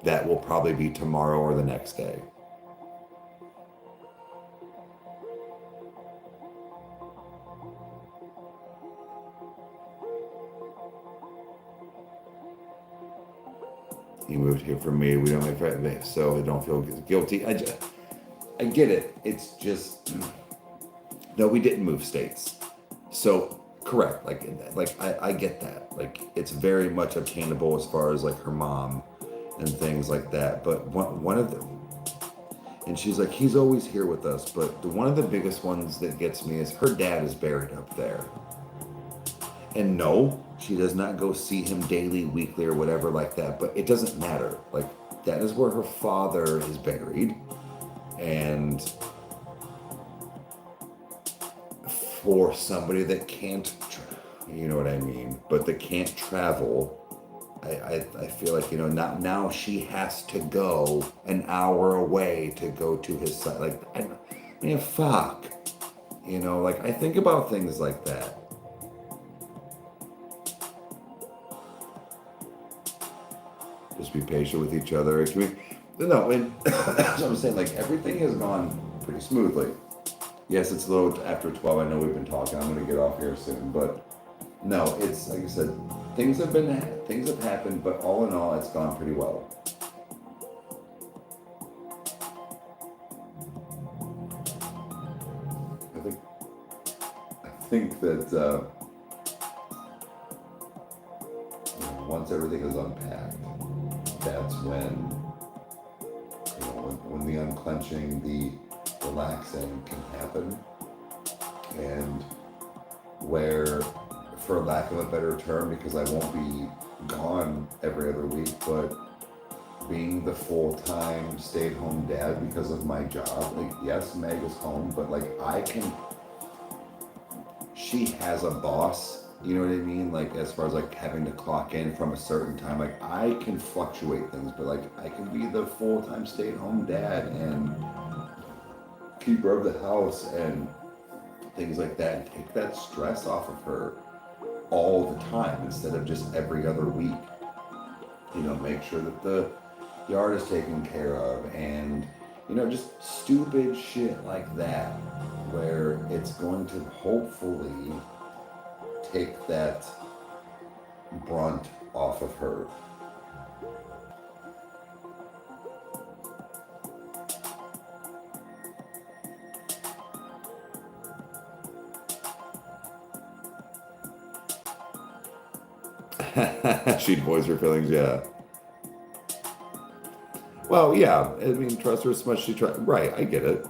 That will probably be tomorrow or the next day. You moved here for me. We don't make it, so I don't feel guilty. I get it. It's just, no, we didn't move states. So correct. Like I get that. Like, it's very much obtainable as far as like her mom and things like that. But one of them, and she's like, he's always here with us. But one of the biggest ones that gets me is her dad is buried up there. And no, she does not go see him daily, weekly, or whatever like that. But it doesn't matter. Like, that is where her father is buried. And for somebody that can't, you know what I mean, but that can't travel, I feel like, you know, now she has to go an hour away to go to his side. Like, I mean, fuck. You know, like, I think about things like that. Just be patient with each other. No, and that's what I'm saying. Like, everything has gone pretty smoothly. Yes, it's a little after 12. I know we've been talking. I'm going to get off here soon. But no, it's like I said, things have happened, but all in all, it's gone pretty well. think that once everything is unpacked, that's when, when the unclenching, the relaxing can happen, and where, for lack of a better term, because I won't be gone every other week, but being the full-time stay-at-home dad because of my job, like, yes, Meg is home, but like, she has a boss, you know what I mean? Like, as far as like having to clock in from a certain time, like I can fluctuate things, but like I can be the full-time stay-at-home dad and keeper of the house and things like that, and take that stress off of her all the time instead of just every other week. Make sure that the yard is taken care of, and just stupid shit like that, where it's going to hopefully take that brunt off of her. She'd voice her feelings, yeah. Well, yeah, I mean, trust her as much as she tries. Right, I get it.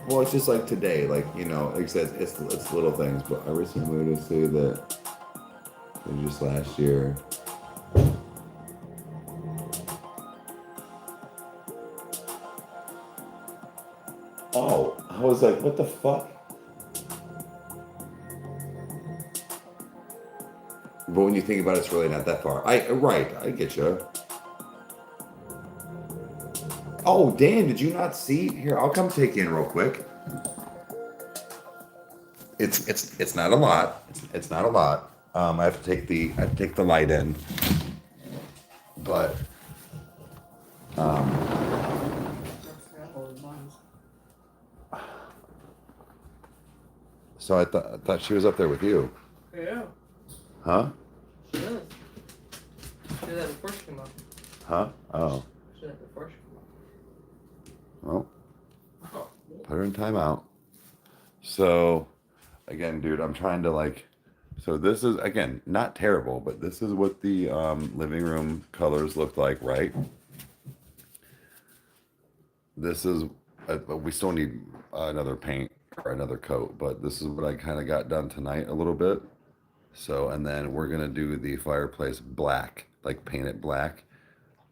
Well, it's just like today, like, like I said, it's little things, but I recently moved to say that just last year. Oh, I was like, what the fuck? But when you think about it, it's really not that far. Right, I get you. Oh, Dan, did you not see? Here, I'll come take you in real quick. It's not a lot. It's not a lot. I have to take the light in. But so I thought she was up there with you. Yeah. Huh? She does. She did that before she came up. Huh? Oh. She did that before she came Well, up. put her in timeout. So, again, dude, I'm trying to so this is, again, not terrible, but this is what the living room colors look like, right? This is, we still need another paint or another coat, but this is what I kind of got done tonight a little bit. So, and then we're going to do the fireplace black, like paint it black.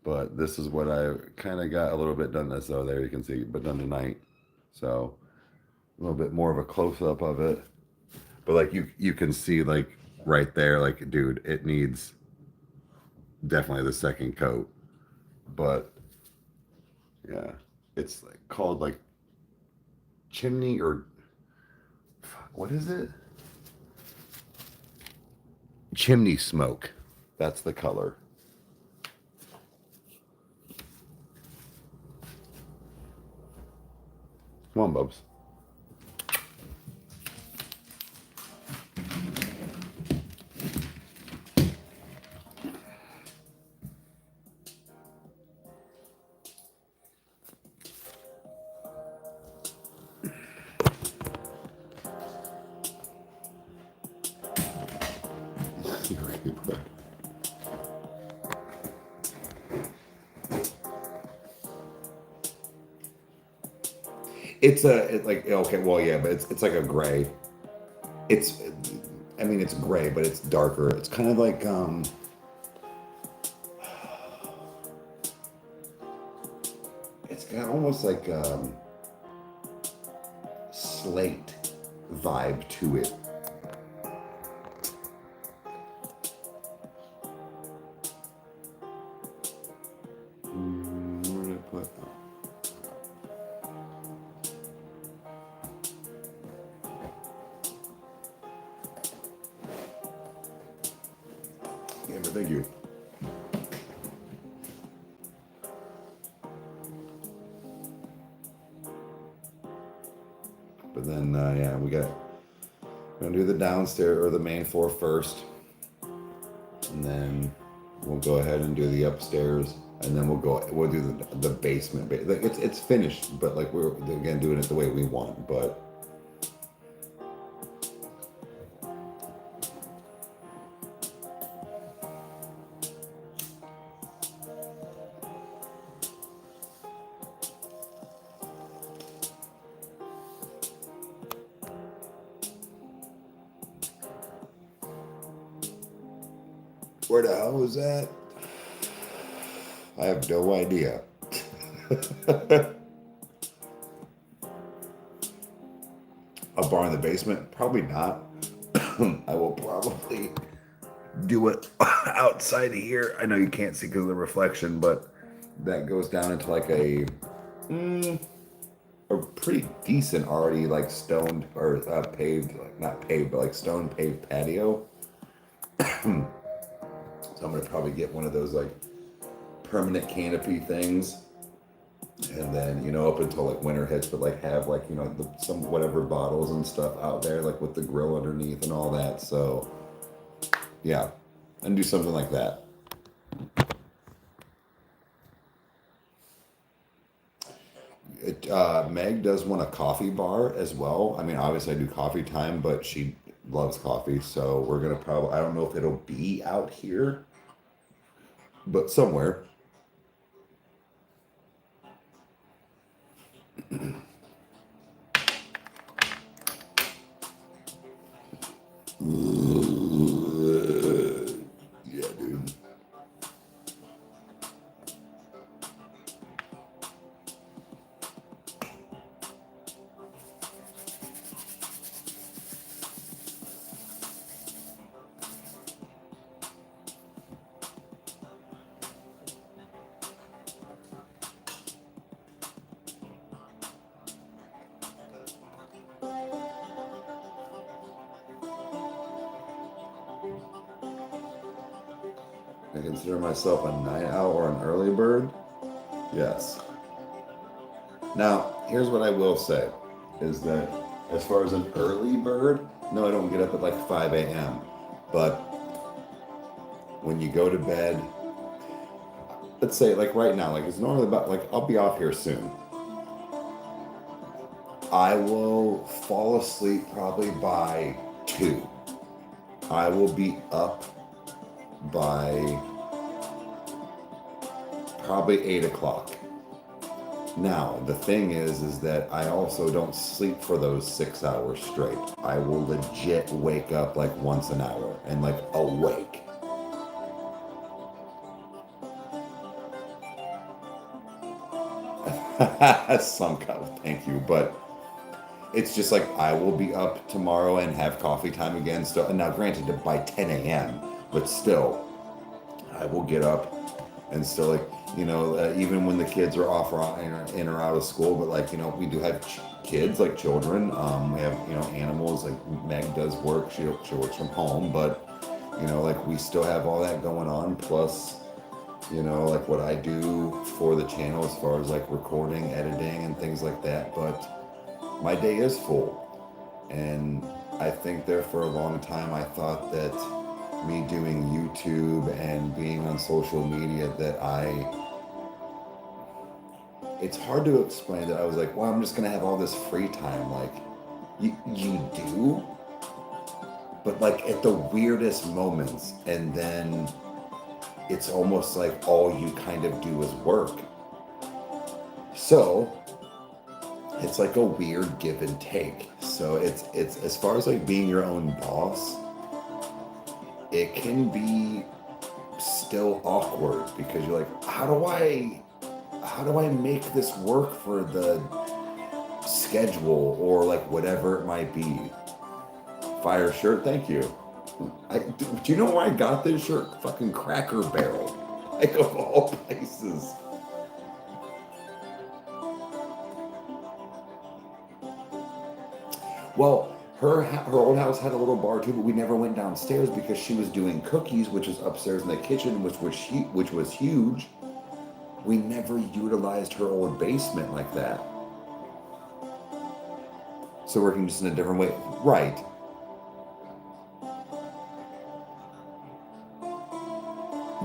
But this is what I kind of got a little bit done this, there you can see, but done tonight. So a little bit more of a close up of it. But like you can see like right there, like, dude, it needs definitely the second coat. But yeah, it's called like chimney, or what is it? Chimney smoke. That's the color. Come on, Bubs. It's okay, well, yeah, but it's like a gray. I mean, it's gray, but it's darker. It's kind of like it's got almost like slate vibe to it. Where did I put? Yeah, but thank you. But then, yeah, we're gonna do the downstairs or the main floor first, and then we'll go ahead and do the upstairs and then we'll do the basement. Like it's finished, but like we're again doing it the way we want. But where the hell was that? I have no idea. A bar in the basement? Probably not. I will probably do it outside of here. I know you can't see because of the reflection, but that goes down into like a pretty decent already like stoned or paved, like not paved, but like stone paved patio. So I'm gonna probably get one of those like permanent canopy things, and then up until like winter hits, but like have like some whatever bottles and stuff out there, like with the grill underneath and all that. So yeah, and do something like that. Meg does want a coffee bar as well. I mean, obviously I do coffee time, but she loves coffee, so we're gonna probably, I don't know if it'll be out here, but somewhere. Yeah, dude. I consider myself a night owl or an early bird. Yes. Now, here's what I will say, is that as far as an early bird, no, I don't get up at like 5 a.m. But when you go to bed, let's say like right now, like it's normally about like I'll be off here soon. I will fall asleep probably by 2. I will be up by probably 8 o'clock. Now, the thing is that I also don't sleep for those 6 hours straight. I will legit wake up like once an hour and like awake. Sunk up, thank you. But it's just like I will be up tomorrow and have coffee time again. Still, and now granted by 10 a.m., but still, I will get up and still like even when the kids are off or in or out of school, but like we do have kids, like children. We have animals. Like Meg does work. She works from home, but like we still have all that going on. Plus, like what I do for the channel as far as like recording, editing, and things like that. But my day is full, and I think there for a long time I thought that me doing YouTube and being on social media that it's hard to explain that I was like, well, I'm just gonna have all this free time. Like you do, but like at the weirdest moments, and then it's almost like all you kind of do is work. So it's like a weird give and take. So it's as far as like being your own boss, it can be still awkward because you're like, how do I make this work for the schedule or like whatever it might be? Fire shirt, thank you. Do you know where I got this shirt? Fucking Cracker Barrel, like of all places. Well, her old house had a little bar too, but we never went downstairs because she was doing cookies, which is upstairs in the kitchen, which was huge. We never utilized her old basement like that. So working just in a different way, right?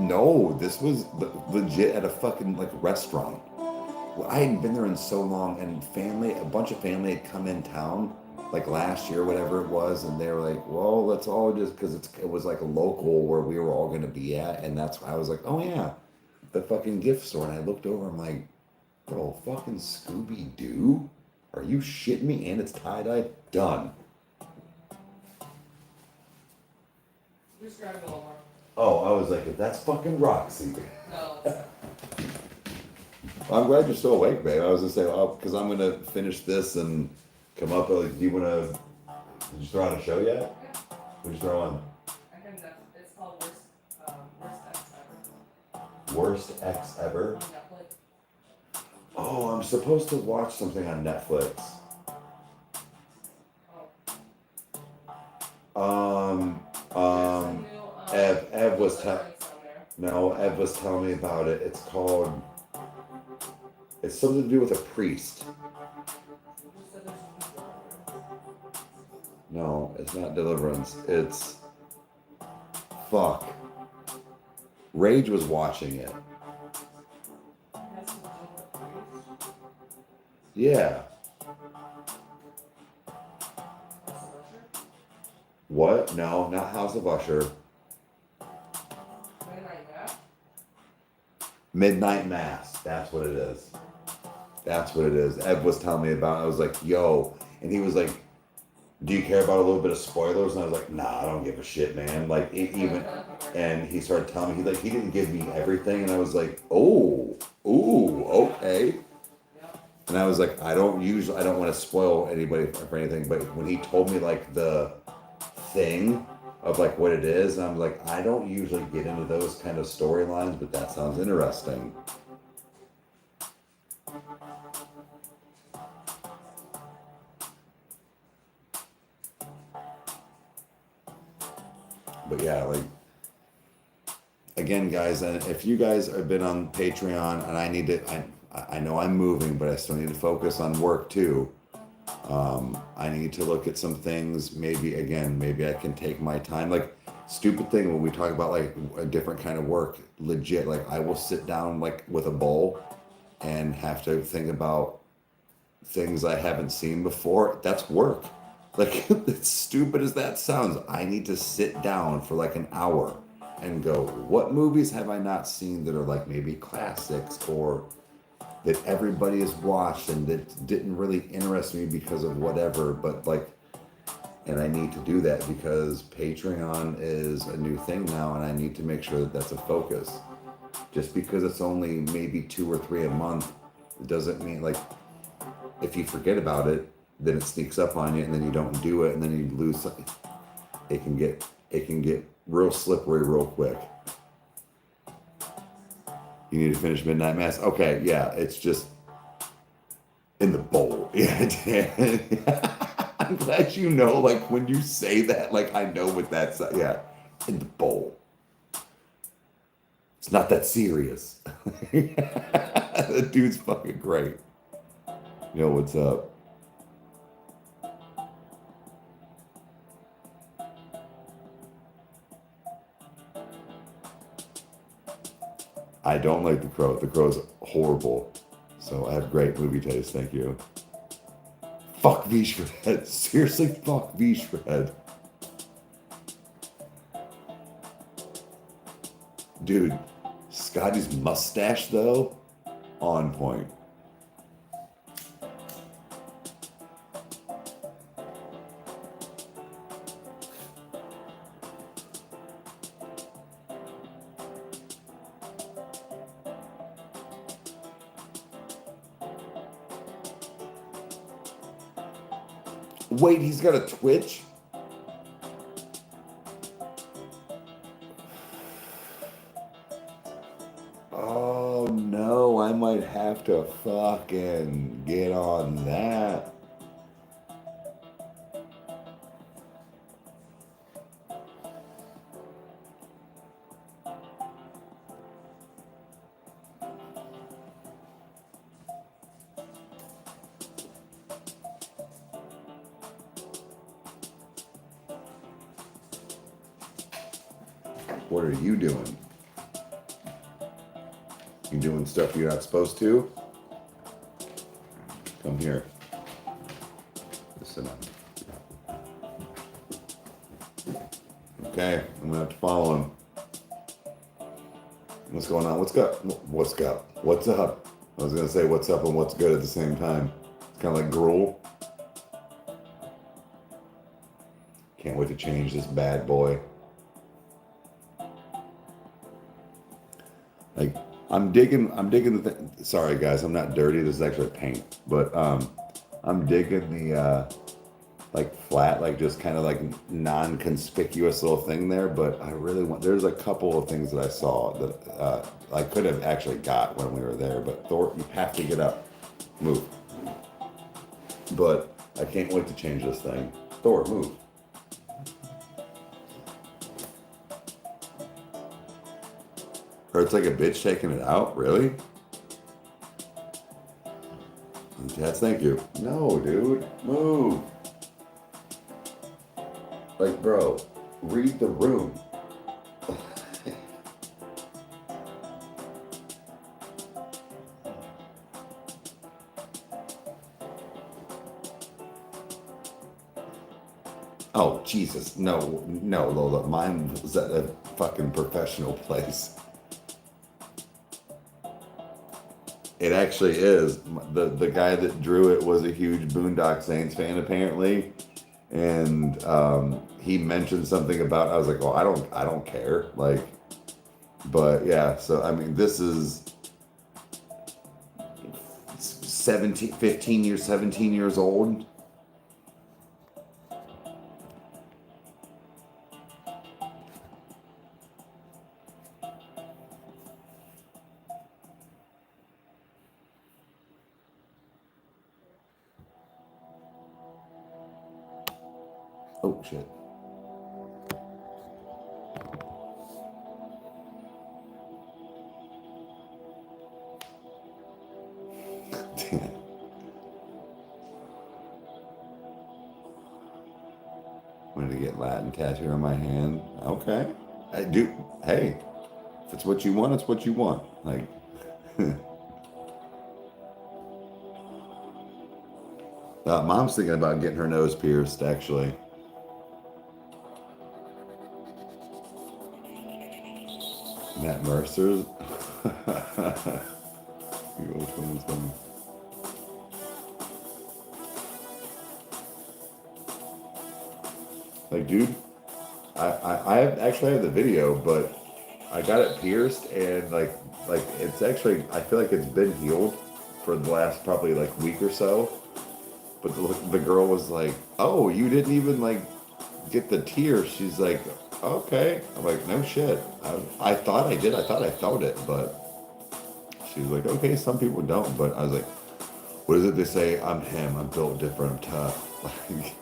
No, this was legit at a fucking like restaurant. Well, I hadn't been there in so long, and a bunch of family had come in town like last year, whatever it was, and they were like, "Well, let's all just," because it was like a local where we were all going to be at, and that's why I was like, "Oh yeah, the fucking gift store," and I looked over, I'm like, "Bro, fucking Scooby Doo? Are you shitting me?" And it's tie dye done. Just grab it a little more. Oh, I was like, if that's fucking Roxy. No, it's not. I'm glad you're still awake, babe. I was gonna say, well, because I'm gonna finish this and come up. Like, do you wanna? Did you throw on a show yet? Yeah. What'd you throw on? I can. It's called Worst Ex Ever. Worst Ex Ever. On Netflix. Oh, I'm supposed to watch something on Netflix. Oh. Ev was Deliverance on there. no, Ev was telling me about it. It's called. It's something to do with a priest. You said there's a No, it's not Deliverance. It's fuck. Rage was watching it. Has to do with priest. Yeah. What? No, not House of Usher. Midnight Mass. That's what it is. That's what it is. Ev was telling me about it. I was like, yo. And he was like, do you care about a little bit of spoilers? And I was like, nah, I don't give a shit, man. Like, even. And he started telling me, he didn't give me everything. And I was like, oh, ooh, okay. And I was like, I don't want to spoil anybody for anything. But when he told me, like, the thing of like what it is, and I'm like, I don't usually get into those kind of storylines, but that sounds interesting. But yeah, like, again, guys, and if you guys have been on Patreon, and I know I'm moving, but I still need to focus on work too. I need to look at some things. Maybe I can take my time. Like, stupid thing when we talk about like a different kind of work, legit, like I will sit down like with a bowl and have to think about things I haven't seen before. That's work. Like, as stupid as that sounds, I need to sit down for like an hour and go, what movies have I not seen that are like maybe classics or that everybody has watched and that didn't really interest me because of whatever, but like, and I need to do that because Patreon is a new thing now, and I need to make sure that that's a focus. Just because it's only maybe 2 or 3 a month, it doesn't mean, like, if you forget about it, then it sneaks up on you, and then you don't do it, and then you lose something. It can get real slippery real quick. You need to finish Midnight Mass. Okay, yeah, it's just in the bowl. Yeah, I'm glad you know, like, when you say that, like, I know what that's, yeah, in the bowl. It's not that serious. The dude's fucking great. Yo, what's up? I don't like The Crow. The Crow's horrible. So I have great movie taste, thank you. Fuck V Shred. Seriously, fuck V Shred. Dude, Scotty's mustache though, on point. Wait, he's got a Twitch? Oh no, I might have to fucking get on that. What are you doing? You doing stuff you're not supposed to? Come here. Listen up. Okay, I'm gonna have to follow him. What's going on? What's up? What's up? What's up? I was gonna say what's up and what's good at the same time. It's kind of like gruel. Can't wait to change this bad boy. Like, I'm digging the thing. Sorry guys, I'm not dirty. This is actually paint, but I'm digging the like flat, like just kind of like non-conspicuous little thing there. But I really want. There's a couple of things that I saw that I could have actually got when we were there. But Thor, you have to get up, move. But I can't wait to change this thing. Thor, move. Hurts like a bitch taking it out, really? Yes, thank you. No, dude, move. Like, bro, read the room. Oh, Jesus, no, Lola, mine was at a fucking professional place. It actually is. The guy that drew it was a huge Boondock Saints fan, apparently, and he mentioned something about. I was like, "Oh, I don't care." Like, but yeah. So I mean, this is 17 years old. Oh, shit. Wanted to get Latin tattoo on my hand. Okay. I do. Hey, if it's what you want, it's what you want. Like, Mom's thinking about getting her nose pierced, actually. Matt Mercer's. Like, dude, I actually have the video, but I got it pierced, and like it's actually, I feel like it's been healed for the last probably like week or so. But the girl was like, "Oh, you didn't even like get the tear." She's like, "Okay." I'm like, "No shit. I thought I did. I thought I felt it." But she was like, "Okay, some people don't." But I was like, "What is it they say? I'm him. I'm built different. I'm tough." Like,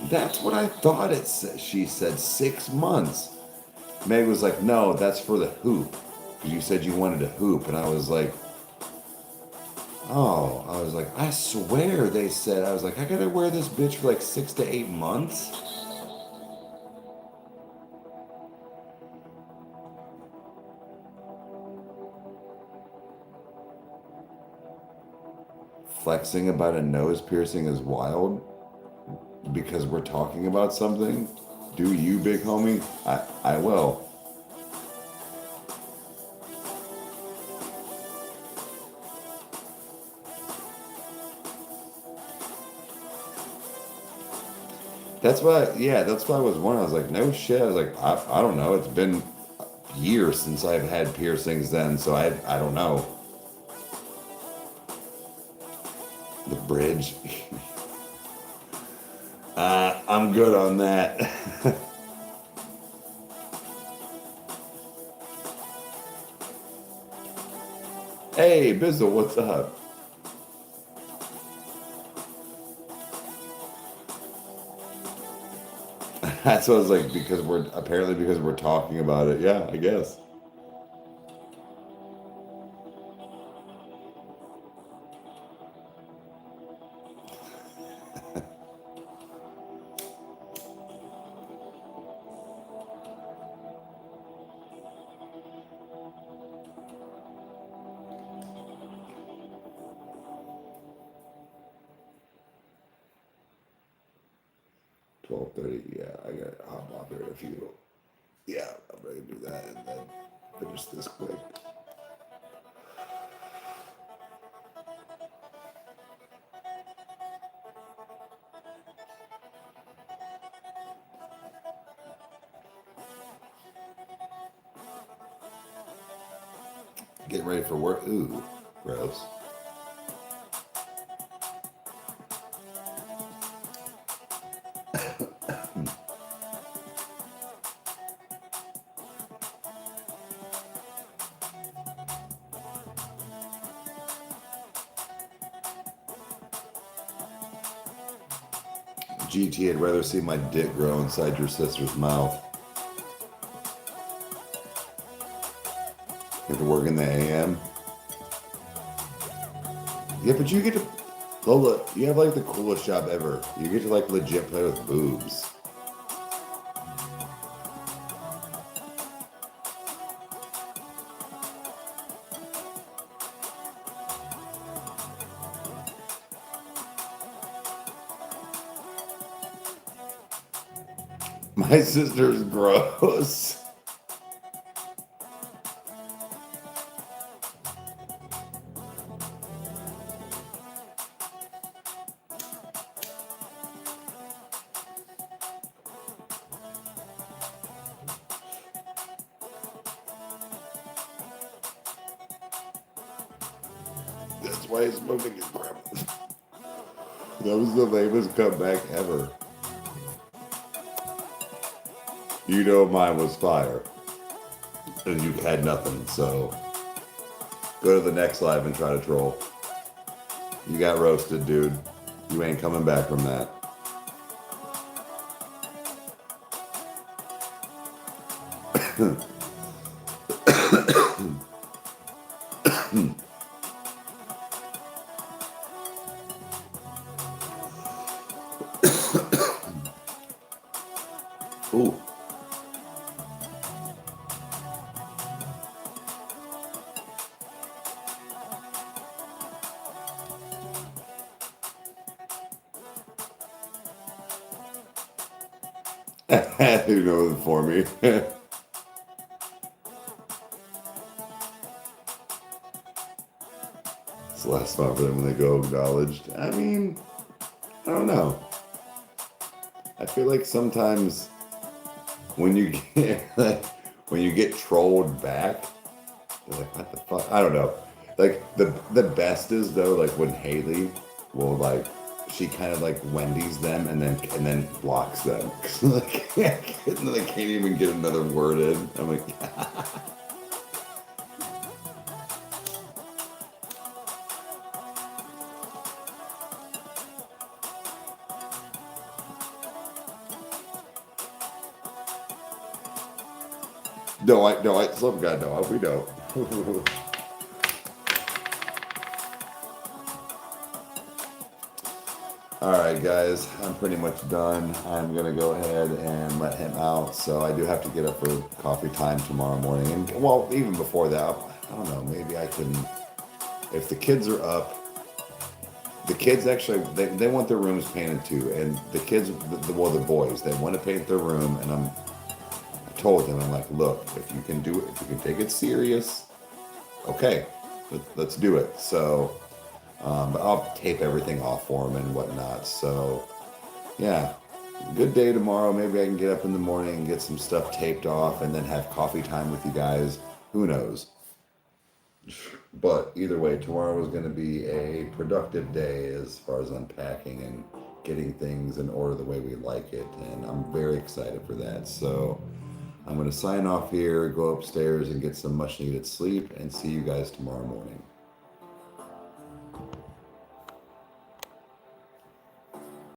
that's what I thought it said. She said 6 months. Meg was like, "No, that's for the hoop. Because you said you wanted a hoop." And I was like, "Oh," I was like, "I swear they said," I was like, "I gotta wear this bitch for like 6 to 8 months." Flexing about a nose piercing is wild because we're talking about something. Do you, big homie? I will. That's why, yeah, that's why I was wondering. I was like, no shit. I was like, I don't know. It's been years since I've had piercings then, so I don't know. The bridge. I'm good on that. Hey, Bizzle, what's up? That's what I was like, because we're talking about it. Yeah, I guess. $12:30. Yeah, I got to hop off here if you. Yeah, I'm ready to do that and then finish this quick. Getting ready for work. Ooh, gross. GT, I'd rather see my dick grow inside your sister's mouth. You have to work in the AM. Yeah, but you get to, Lola, you have like the coolest job ever. You get to like legit play with boobs. My sister's gross. That's why he's moving his grandma. That was the lamest comeback ever. You know mine was fire. And you had nothing, so go to the next live and try to troll. You got roasted, dude. You ain't coming back from that. Ooh. You know it for me. It's the last spot for them when they go acknowledged. I mean, I don't know. I feel like sometimes when you get trolled back, you're like, what the fuck? I don't know. Like the best is though, like when Haley will like, she kind of like Wendy's them and then blocks them. Like, they can't even get another word in. I'm like, no, I, some God, no, we don't. All right, guys, I'm pretty much done. I'm gonna go ahead and let him out. So I do have to get up for coffee time tomorrow morning, and well, even before that, I don't know. Maybe I can, if the kids are up. The kids actually, they want their rooms painted too, and the kids, the boys, they want to paint their room, and I told them, I'm like, look, if you can do it, if you can take it serious, okay, let's do it. So. But I'll tape everything off for them and whatnot. So, yeah, good day tomorrow. Maybe I can get up in the morning and get some stuff taped off and then have coffee time with you guys. Who knows? But either way, tomorrow is going to be a productive day as far as unpacking and getting things in order the way we like it. And I'm very excited for that. So, I'm going to sign off here, go upstairs and get some much needed sleep, and see you guys tomorrow morning.